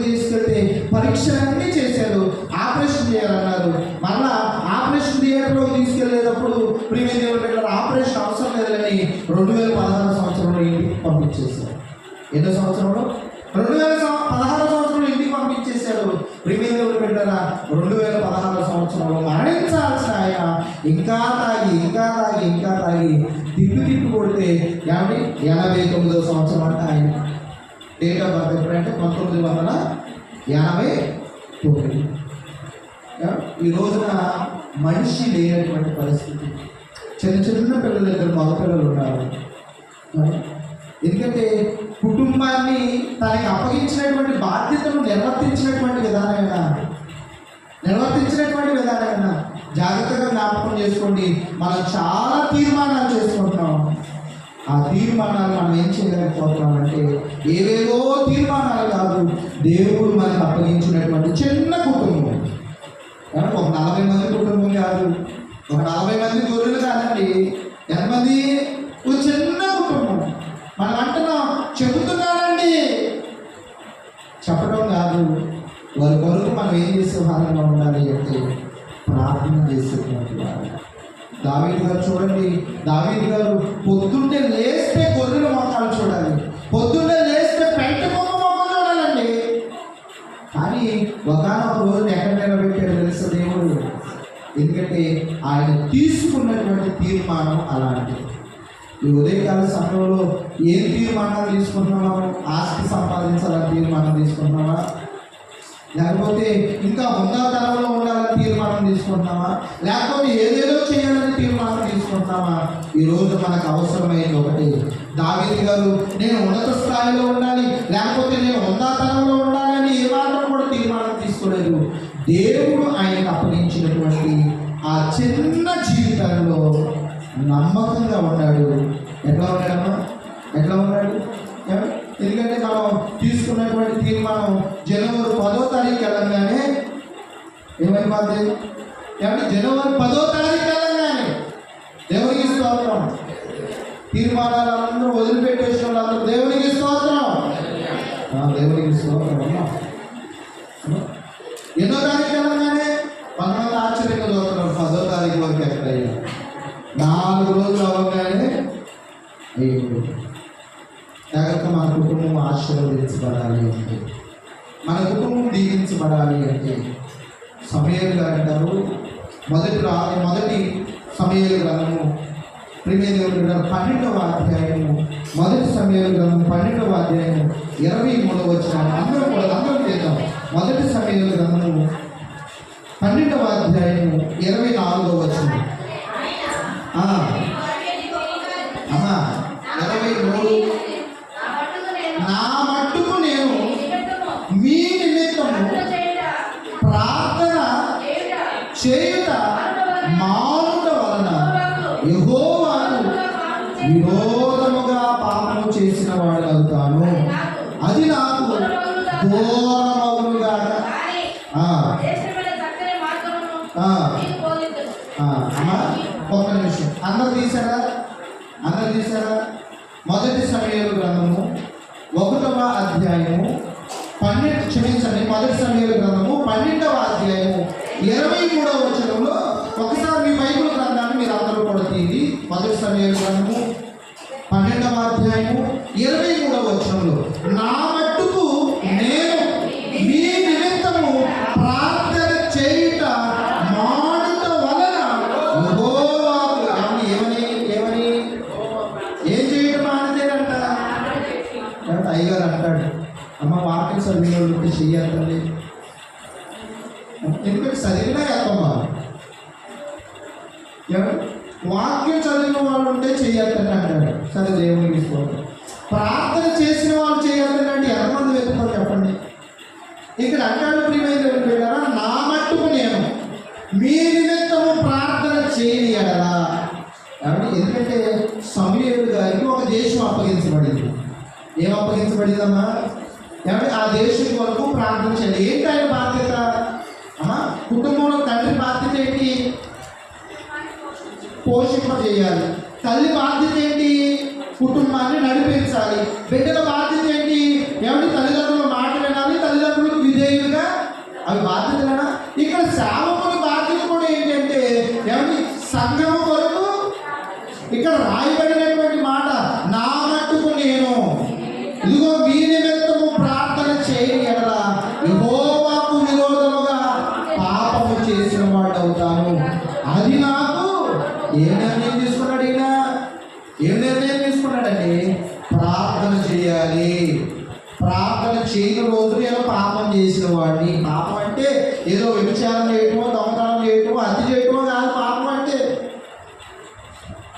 తీసుకెళ్తే పరీక్షలన్నీ చేశారు, ఆపరేషన్ చేయాలన్నారు. మళ్ళా ఆపరేషన్ థియేటర్లోకి తీసుకెళ్లేటప్పుడు ప్రియమైన బిడ్డలు ఆపరేషన్ అవసరం లేదని 2016 సంవత్సరంలో ఇంటికి పంపించేశారు. ఎన్నో సంవత్సరంలో? 2016 సంవత్సరంలో ఇంటికి పంపించేశారు. ప్రియమైన బిడ్డల 2016 సంవత్సరంలో మరణించాల్సిన ఆయన ఇంకా తాగి తిప్పి కొడితే 89వ సంవత్సరం అంటే ఆయన డేట్ ఆఫ్ బర్త్ ఎప్పుడంటే 1989. ఈ రోజున మనిషి లేనటువంటి పరిస్థితి. చిన్న పిల్లలు, 2 మగ పిల్లలు ఉన్నారు. ఎందుకంటే కుటుంబాన్ని తనకి అప్పగించినటువంటి బాధ్యతను నిర్వర్తించినటువంటి విధానమైనా జాగ్రత్తగా జ్ఞాపకం చేసుకోండి. మనం చాలా తీర్మానాలు చేసుకుంటున్నాం. ఆ తీర్మానాలు మనం ఏం చేయలేకపోతున్నామంటే ఏవేవో తీర్మానాలు కాదు, దేవుడు మనకు అప్పగించినటువంటి చిన్న కుటుంబం. ఒక 40 మంది కుటుంబం కాదు, ఒక 40 మంది గొర్రెలు కాదండి. ఎంతమంది? ఒక చిన్న కుటుంబం. మనం అంటున్నాం, చెబుతున్నానండి, చెప్పడం కాదు. వారి కొరకు మనం ఏం చేసే వారంగా ఉండాలి అంటే ప్రార్థన చేసేటువంటి వారు. దావీదు గారు చూడండి, దావీదు గారు పొద్దున్నే లేస్తే గొర్రెల మొఖాలు చూడాలి, పొద్దున్నే లేస్తే పెంట కొమ్మ మొఖం చూడాలండి. కానీ ఒకనొక రోజు ఎక్కడ నిలబెట్టాడు తెలుసు దేవుడు? ఎందుకంటే ఆయన తీసుకున్నటువంటి తీర్మానం అలాంటిది. ఈ ఉదయకాల సమయంలో ఏం తీర్మానాలు తీసుకుంటున్నామా? ఆస్తి సంపాదించాలని తీర్మానం తీసుకుంటున్నామా? లేకపోతే ఇంకా ఉన్నతనంలో ఉండాలని తీర్మానం తీసుకుంటున్నామా? లేకపోతే ఏదేదో చేయాలని తీర్మానం తీసుకుంటున్నామా? ఈరోజు మనకు అవసరమైంది ఒకటి. దావీదు గారు నేను ఉన్నత స్థాయిలో ఉండాలి, లేకపోతే నేను ఉన్నతనంలో ఉండాలని ఏమాత్రం కూడా తీర్మానం తీసుకోలేదు. దేవుడు ఆయనకు అప్పగించినటువంటి ఆ చిన్న జీవితంలో నమ్మకంగా ఉన్నాడు. ఎట్లా ఉన్నాడమ్మా? ఎట్లా ఉన్నాడు? ఎందుకంటే మనం తీసుకున్నటువంటి తీర్మానం జనవరి 10వ తారీఖు వెళ్ళంగానే ఏమైపోద్ది? ఏమంటే జనవరి 10వ తారీఖు వెళ్ళంగానే దేవునికి స్తోత్రం. తీర్మానాలు అందరూ వదిలిపెట్టేసిన వాళ్ళందరూ దేవునికి స్తోత్రం, దేవునికి స్తోత్రం. ఎన్నో తారీఖు వెళ్ళంగానే కొంతమంది ఆశ్చర్యంగా చదువుతున్నారు 10వ తారీఖు వరకు ఎక్కడయ్యా. 4 రోజులు అవ్వగానే అయ్యో జాగ్రత్త, మన కుటుంబం ఆశీర్వదించబడాలి అంటే, మన కుటుంబం దీవించబడాలి అంటే సమూయేలు గారు అంటారు, మొదటి సమూయేలు గ్రంథము ప్రియదేవుడు 12వ అధ్యాయము, మొదటి సమూయేలు గ్రంథం 12వ అధ్యాయము 23వ వచనం. అందరం చేద్దాం. మొదటి సమూయేలు గ్రంథము 12వ అధ్యాయము 24వ వచనం. అమ్మా 23, నా మట్టుకు నేను మీ నిమిత్తము ప్రార్థన చేయుట మానుట వలన యెహోవాకు విరోధముగా పాపము చేసిన వాడు అవుతాను, అది నాకు దూరమగునుగాక. అమ్మా ఒక్క నిమిషం, అందరు తీశారా? మొదటి సమూయేలు గ్రంథము 1వ అధ్యాయము మొదటి సమూయేలు గ్రంథము 12వ అధ్యాయము 23వ వచనంలో ఒకసారి మీ బైబిల్ గ్రంథాన్ని మీరు అందరూ కూడా తీయండి. మొదటి సమూయేలు గ్రంథము 12వ అధ్యాయము 23వ వచనంలో, నా మట్టుకు నేను మీ నిమిత్తము ప్రార్థన చేయుట మానుట వలన యెహోవాకు ఏమని ఏం చేయడం మానదేనంట. అయ్యగారు అంటాడు, అమ్మ వాక్యం చదివిన వాళ్ళు చెయ్యాలి, ఎందుకంటే చదివినా వెళ్తామా? వాక్యం చదివిన వాళ్ళు ఉంటే చెయ్యాలని అంటాడు. సరే, దేవునికి తీసుకోవాలి. ప్రార్థన చేసిన వాళ్ళు చేయాలని అంటే ఎంతమంది వెతుకోవాలి చెప్పండి? ఇక్కడ అంటాడు, ప్రియమైన దేవుని బిడ్డలారా, నా మట్టుకు నేను మీ నిమిత్తము ప్రార్థన చేయనియడలా. ఎందుకంటే సమూయేలు గారికి ఒక దేశం అప్పగించబడింది. ఏం అప్పగించబడిందమ్మా? ఏమంటే ఆ దేశం వరకు ప్రార్థన చేయాలి. ఏంటి ఆయన బాధ్యత? అమ్మా, కుటుంబంలో తండ్రి బాధ్యత ఏంటి? పోషింపజేయాలి. తల్లి బాధ్యత ఏంటి? కుటుంబాన్ని నడిపించాలి. బిడ్డల బాధ్యత ఏంటి? ఏమంటే తల్లిదండ్రుల మాట వినాలి, తల్లిదండ్రులకు విధేయులుగా, అవి బాధ్యతలేనా? ఇక్కడ సేవకుల బాధ్యత కూడా ఏంటంటే ఏమంటే సంఘము కొరకు ఇక్కడ రాయబడినటువంటి మాట, నా మట్టుకు నేను ఇదిగో మీ నిమిత్తము ప్రార్థన చేయని ఎడల యెహోవాకు విరోధముగా పాపము చేసిన వాడు అవుతాను, అది నాకు. ఏం నిర్ణయం తీసుకున్నాడు ఈయన? ఏం నిర్ణయం తీసుకున్నాడండి? ప్రార్థన చేయాలి. ప్రార్థన చేయని రోజులు ఏదో పాపం చేసిన వాడిని. పాపం అంటే ఏదో వ్యభిచారం చేయటమో, దొంగతనం చేయటమో, హత్య చేయటమో కాదు పాపం అంటే.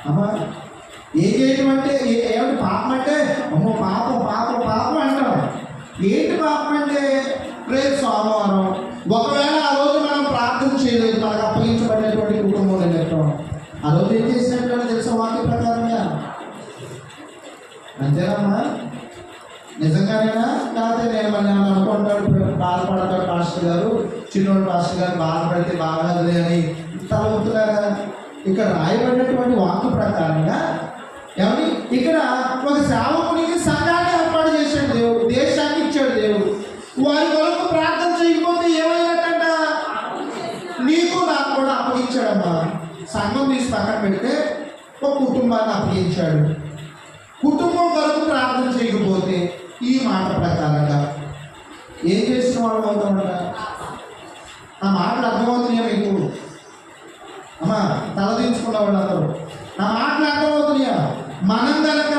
అమ్మా, ఏం చేయటం అంటే ఏమిటి? పాపం అంటే అమ్మో పాపం పాపం పాపం అంటాం. ఏంటి పాపం అంటే? రేపు సోమవారం ఒకవేళ ఆ రోజు మనం ప్రార్థన చేయలేదు, మనకు అప్పగించబడినటువంటి కుటుంబం నిమిత్తం, ఆ రోజు ఏం చేసినట్టు తెలుసా? వాక్య ప్రకారంగా అంతేనమ్మా? నిజంగానేనా? లేకపోతే నేను మళ్ళీ అనుకుంటాడు, బాధపడతాడు పాస్టర్ గారు, చిన్నోడు పాస్టర్ గారు బాధపడితే బాగాలే అని తలవుతున్నారా? ఇక్కడ రాయబడినటువంటి వాక్య ప్రకారంగా ఏమని ఇక్కడ ఒక సేవకునికి సంఘాన్ని ఏర్పాటు చేశాడు దేవుడు, దేశాన్ని ఇచ్చాడు దేవుడు. వారి కొరకు ప్రార్థన చేయకపోతే ఏమైనట్టంట? నీకు నాకు కూడా అప్పగించాడమ్మా. సంఘం తీసి పక్కన పెడితే ఒక కుటుంబాన్ని అప్పగించాడు. కుటుంబం వరకు ప్రార్థన చేయకపోతే ఈ మాట ప్రకారంగా ఏం చేసిన వాళ్ళు అవుతామంట? నా మాటలు అర్థమవుతున్నాయా మీకు? అమ్మా తలదించుకున్న వాళ్ళందరూ నా మాటలు అర్థమవుతున్నాయా? మనం కనుక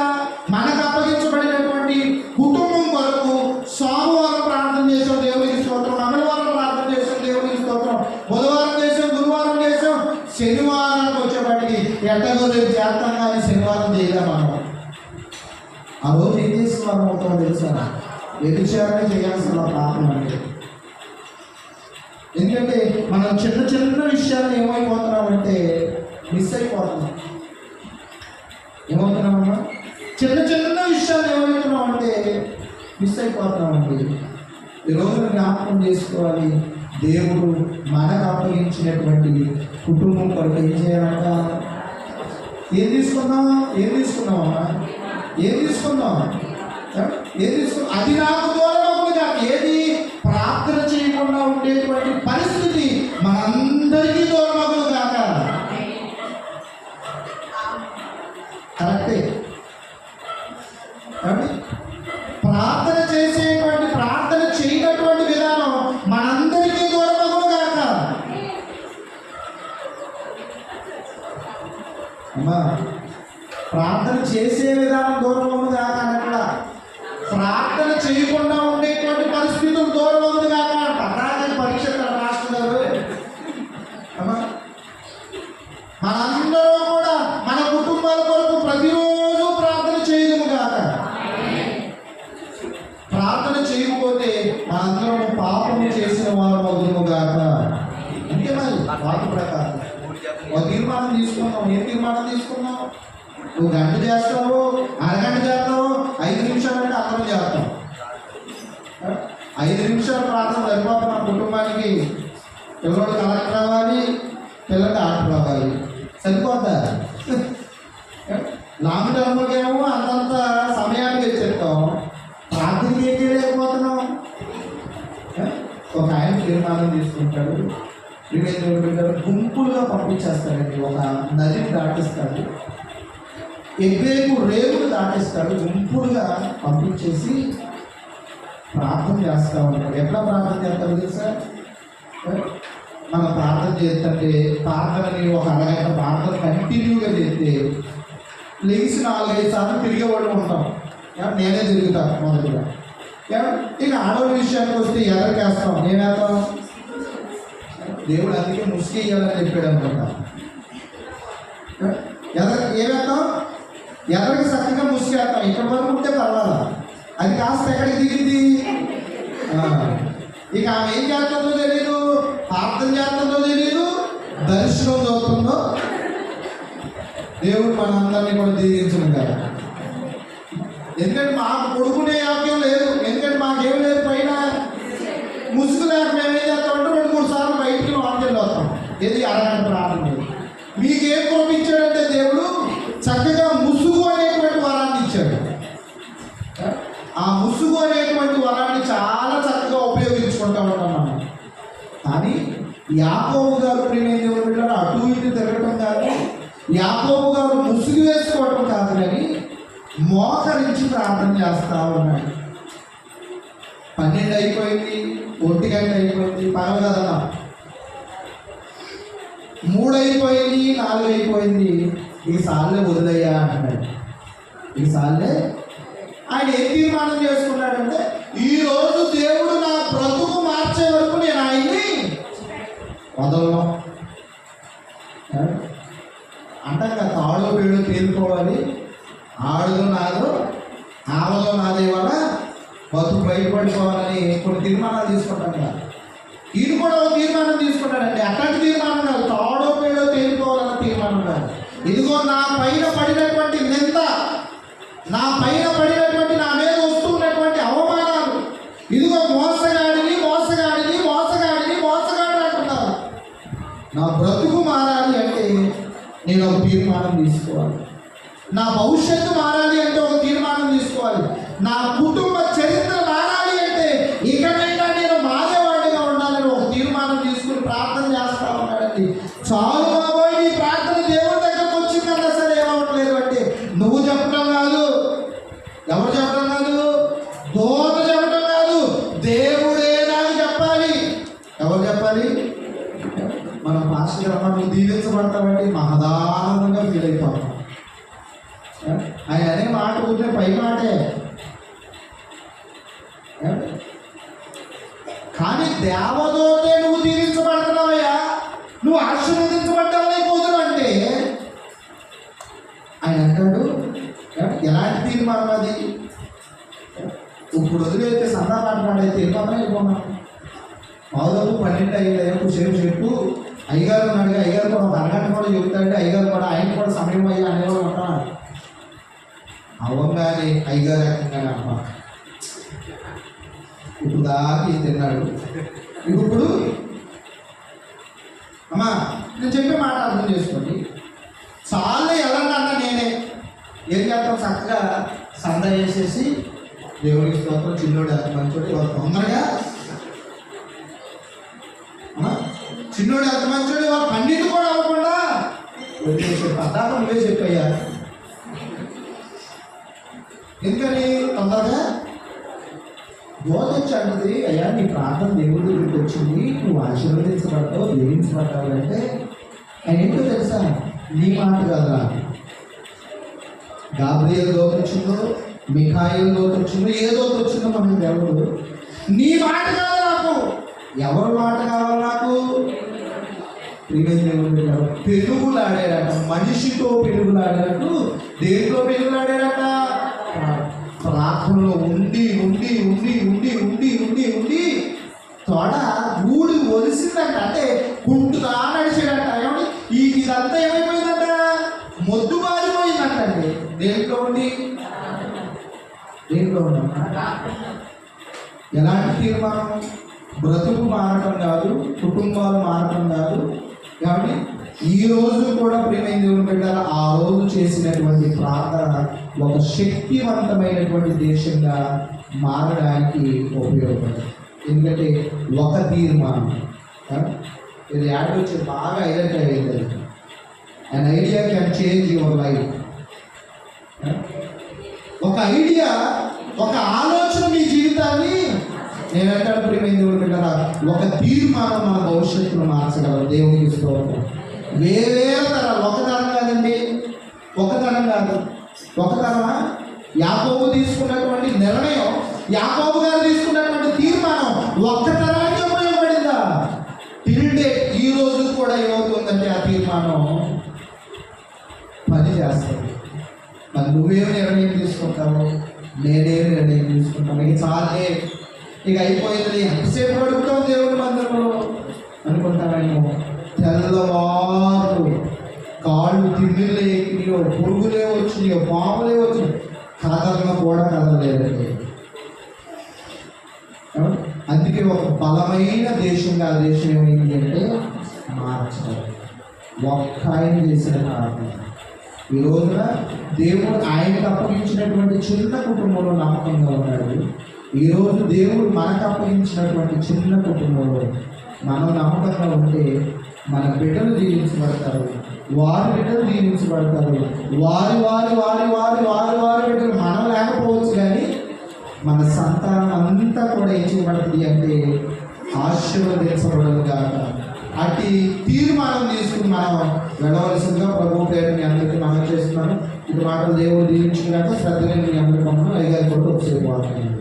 మనకు అప్పగించబడినటువంటి కుటుంబం కొరకు సోమవారం ప్రార్థన చేసాం, దేవునికి స్తోత్రం. మంగళవారం ప్రార్థన చేసాం, దేవునికి స్తోత్రం. బుధవారం చేసాం, గురువారం చేసాం. శనివారానికి వచ్చేవాటికి ఎట్టగో రేపు చేస్తాం కానీ శనివారం చేయలేం మనం. ఆ రోజు ఏం చేసిన వారం అవుతామో తెలుసా? వ్యభిచారమే చేయాల్సిన పాపం అంటే. ఎందుకంటే మనం చిన్న చిన్న విషయాలు ఏమైపోతున్నామంటే మిస్ అయిపోతున్నాం. ఏమవుతున్నామమ్మా? చిన్న చిన్న విషయాలు ఏమవుతున్నామంటే మిస్ అయిపోతున్నామండి. ఈరోజు జ్ఞాపకం చేసుకోవాలి, దేవుడు మనకు అప్పగించినటువంటి కుటుంబం కొరకు ఏం చేయాలంట? ఏం తీసుకున్నాం? ఏం తీసుకున్నామమ్మా? ఏం తీసుకున్నాం? ఏం తీసుకున్నాం? అది నాకు దూరం కాదు. ఏది? ప్రార్థన చేయకుండా ఉండేటువంటి పరిస్థితి మనందరికీ దూరమగులు కాక. కరెక్టే. ప్రార్థన చేసేటువంటి, ప్రార్థన చేయనటువంటి విధానం మనందరికీ దూరమగులు కాక. అమ్మా ప్రార్థన చేసే విధానం దూరమగులు కాక అన్నట్లా, ప్రార్థన చేయకుండా ఉండేటువంటి పరిస్థితులు దూరమగులు కాక. పట్టాలని పరీక్ష రాస్తున్నారు. అమ్మా మనందరూ కూడా మన కుటుంబాల కొరకు ప్రతిరోజు ప్రార్థన చేయము కాక. ప్రార్థన చేయకపోతే మనందరం పాపము చేసిన వారు మగుము గాక. అంతే మరి వాటి ప్రకారం ఒక తీర్మానం తీసుకున్నాం. ఏం తీర్మానం తీసుకున్నాం? నువ్వు గంట చేస్తావు, అరగంట చేస్తావు, 5 నిమిషాలు అంటే అందరం చేస్తాం. 5 నిమిషాలు ప్రార్థన సరిపోతాం. మన కుటుంబానికి పిల్లలు కలెక్టర్ అవ్వాలి, పిల్లలు డాక్టర్ అవ్వాలి, సరిపోతా? లాంగ్ టర్మ్కేమో అంతంత సమయానికి వచ్చేస్తాం, ప్రార్థనకి ఏం చేయలేకపోతున్నాం. ఒక ఆయన తీర్మానం తీసుకుంటాడు, గుంపులుగా పంపించేస్తాడండి. ఒక నదిని దాటిస్తాడు, ఎగ్రేపు రేవులు దాటిస్తాడు, గుంపులుగా పంపించేసి ప్రార్థన చేస్తూ ఉంటాడు. ఎట్లా ప్రార్థన చేస్తాడు తెలుసా? మనం ప్రార్థన చేస్తుంటే ప్రార్థనని ఒక అరగంట ప్రార్థన కంటిన్యూగా చేస్తే లేచి 4-5 సార్లు తిరిగేవాళ్ళు ఉంటాం. నేనే తిరుగుతాను మొదటిగా. ఇక ఆడవాళ్ళ విషయానికి వస్తే ఎదరికి వేస్తాం. నేనేస్తాం? దేవుడు అందుకే ముసుగు వేయాలని చెప్పాడు అనుకుంటా. ఏమేస్తాం? ఎదరికి చక్కగా ముసుగు వేస్తాం. ఇక్కడ వరకు ఉంటే పర్వాలా, అది కాస్త ఎక్కడికి దిగింది. ఇక ఆమె ఏం చేస్తుందో తెలియదు, ప్రార్థన చేస్తుందో తెలియదు, దర్శనం చదువుతుందో. దేవుడు మనందరినీ కూడా దీవించను కదా. ఎందుకంటే మాకు కొడుకునే యాక్యం లేదు, ఎందుకంటే మాకేం లేదు. పైన ముసుగు లేక మేము ఏం చేస్తామంటే 2-3 సార్లు బయటికి వాంకెళ్ళి వస్తాం. ఇది అరగంట ప్రార్థన. మీకేం కోపించాడంటే దేవుడు చక్కగా ముసుగు అనేటువంటి వరాన్ని ఇచ్చాడు. ఆ ముసుగు అనేటువంటి వరాన్ని చాలా చక్కగా ఉపయోగించుకుంటా ఉంటాం మనం. కానీ యాకోబు గారు ప్రియమైన దేవుని బిడ్డలారా అటు ఇటు తిరగటం కాదు, యాకోబు గారు ముసుగు వేసుకోవటం కాదు, కానీ మోకరించి ప్రార్థన చేస్తూ ఉన్నాడు. 12 అయిపోయింది, 1 గంట అయిపోయింది, పగలు కదన్నా, 3 అయిపోయింది, 4 అయిపోయింది. ఈ సార్లే వదిలయ్యా అంటున్నాడు. ఈ సార్లే ఆయన ఏం తీర్మానం చేసుకున్నాడంటే, ఈరోజు దేవుడు నా బ్రతుకు మార్చే వరకు నేను ఆయన్ని వదలను అంటాం కదా. తాడో పేడో తేలిపోవాలి, ఆడుదో నాదో ఆవలో నాదే వల్ల బతుకు బయటపడిపోవాలని కొన్ని తీర్మానాలు తీసుకుంటాం కదా. ఈయన కూడా ఒక తీర్మానం తీసుకుంటాడండి. అట్లాంటి తీర్మానం కాదు, తాడో పేడో తేలిపోవాలన్న తీర్మానం కాదు. ఇదిగో నా పైన పడినటువంటి నింద, నా పైన పడినటువంటి, నా మీద వస్తున్నటువంటి అవమానాలు, ఇదిగో మోసగాడిని మోసగాడిని మోసగాడిని మోసగాడు అంటున్నారు. నా బ్రతుకు మారాలి అంటే నేను ఒక తీర్మానం తీసుకోవాలి. నా భవిష్యత్తు మారాలి అంటే ఒక తీర్మానం తీసుకోవాలి. నా కుటుంబ చరిత్ర మారాలి అంటే ఇకనైనా నేను మాదేవాడిగా ఉండాలని ఒక తీర్మానం తీసుకుని ప్రార్థన చేస్తా ఉన్నాడండి. చాలు బాబోయ్ నీ ప్రార్థన మనం పాస్టర్ గారు నువ్వు దీవించబడతావంటే మహదానందంగా ఫీల్ అయిపోతాం. ఆయన అనే మాట ఉంటే పై మాటే, కానీ దేవదూతే నువ్వు దీవించబడుతున్నావయ్యా, నువ్వు ఆశీర్వదించబడ్డావనే కూతురు అంటే ఆయన అంటాడు ఎలాంటి తీర్మానం అది. ఇప్పుడు వదిలేస్తే సందా మాట్లాడైతే వెళ్ళిపోతున్నాం. మాదాపు 12 అయ్యేపు సేపు చెప్పు అయ్యగారు ఉన్నాడుగా, అయ్యగారు కూడా ఒక అరగంట కూడా చెబుతాడంటే అయ్యగారు కూడా ఆయన కూడా సమయం అయ్యా అనేవాడు ఉంటాడు. అవ్వగానే అయ్యగారు ఏకంగానే అమ్మ ఇప్పుడు దాకా తిన్నాడు. ఇప్పుడు అమ్మా నేను చెప్పే మాట అర్థం చేసుకోండి. చాలా ఎలాంటి అన్న నేనే ఏం చేస్తాం, చక్కగా సంద వేసేసి దేవుడికి స్తోత్రం, చిన్నోడు ఎంత మంచోడు, ఇవాళ తొందరగా చిన్నోడు ఎంత మంచోడు, ఇవాళ 12 కూడా అవ్వకుండా వదిలేసే పద్దాక నువ్వే చెప్పయ్యా. ఎందుకని తొందరగా బోధ వచ్చి అయ్యా నీ ప్రార్థన దేవుడి దగ్గరికి వచ్చింది, నువ్వు ఆశీర్వదించబడతావు, దీవించబడతావు అంటే ఆయన ఏంటో తెలుసా, నీ మాట కదా. గాబ్రియల్ దోత వచ్చిందో, మిఖాయిల్ దోత వచ్చిందో, ఏ దోత వచ్చిందో మనకి దేవుడు, నీ మాట కాదు నాకు. ఎవరి మాట కావాలి నాకు? పెరుగులాడాడట, మనిషితో పెరుగులాడాడు. దేంట్లో పెరుగులాడాడట? ప్రార్థనలో ఉండి ఉండి ఉండి ఉండి ఉండి ఉండి ఉండి తొడ ఊడి ఒలిసిందంట, అంటే కుంటుదా నడిచాడట. ఏమండి ఇదంతా ఏమైపోయిందంట, మొద్దు మారిపోయిందంట అండి. దేంట్లో ఉండి దేంట్లో ఉన్నా ఎలాంటి తీర్మానం? బ్రతుకు మారటం కాదు, కుటుంబాలు మారటం కాదు. కాబట్టి ఈ రోజు కూడా ప్రియమైన దేవుని బిడ్డలు ఆ రోజు చేసినటువంటి ప్రార్థన ఒక శక్తివంతమైనటువంటి దేశంగా మారడానికి ఉపయోగపడుతుంది. ఎందుకంటే ఒక తీర్మానం ఇది యాడ్ వచ్చి బాగా ఐడెంటిఫై అయింది. And idea can change your life. ఒక ఐడియా, ఒక ఆలోచన మీ జీవితాన్ని, నేనంటాను ప్రియమైన దేవుని బిడ్డలా, ఒక తీర్మానం మన భవిష్యత్తును మార్చగలరు. దేవునికి స్తోత్రం. వేరే తరాలు, ఒక తరం కాదండి, ఒక తరం కాదు. ఒక తరమా? యాకోబు తీసుకున్నటువంటి నిర్ణయం, యాకోబు గారు తీసుకున్నటువంటి తీర్మానం ఒక్క తరానికి ఉపయోగపడిందా? టిల్డే ఈ రోజు కూడా ఏమవుతుందంటే ఆ తీర్మానం పని చేస్తుంది. మరి నువ్వేం నిర్ణయం తీసుకుంటావు, నేనేం నిర్ణయం తీసుకుంటాను, ఇక చాలే, ఇక అయిపోయింది, ఎంతసేపు గడుపుతాం దేవుడి మందిరంలో అనుకుంటామేమో. తెల్లవారు కాళ్ళు తిమ్మిళ్ళే ఎక్కినాయో, పురుగులే వచ్చినాయో, పాములే వచ్చినాయో, కదలను కూడా కదలలేదండి. అందుకే ఒక బలమైన దేశంగా ఆ దేశం ఏమైంది అంటే మార్చాలి. ఒక్క ఆయన చేసిన కారణం ఈ రోజున దేవుడు ఆయనకు అప్పగించినటువంటి చిన్న కుటుంబంలో నమ్మకంగా ఉన్నాడు. ఈరోజు దేవుడు మనకు అప్పగించినటువంటి చిన్న కుటుంబంలో మనం నమ్మకంగా ఉంటే మన బిడ్డలు దీవించబడతారు, వారి బిడ్డలు దీవించబడతారు, వారి వారి వారి వారి వారి వారి బిడ్డలు మనం లేకపోవచ్చు, కానీ మన సంతానం అంతా కూడా ఏం చేయబడుతుంది అంటే ఆశీర్వదించబడదు కాక. అట్టి తీర్మానం తీసుకుని మనం వెళ్ళవలసిందిగా ప్రభు పేరు మీ అందరికీ మనం చేస్తున్నాను. ఇది మాటలు దేవుడు దీవించిన శ్రద్ధ మీ అందరికీ అయ్యారు కూడా ఒకసారి వాడుతున్నాను.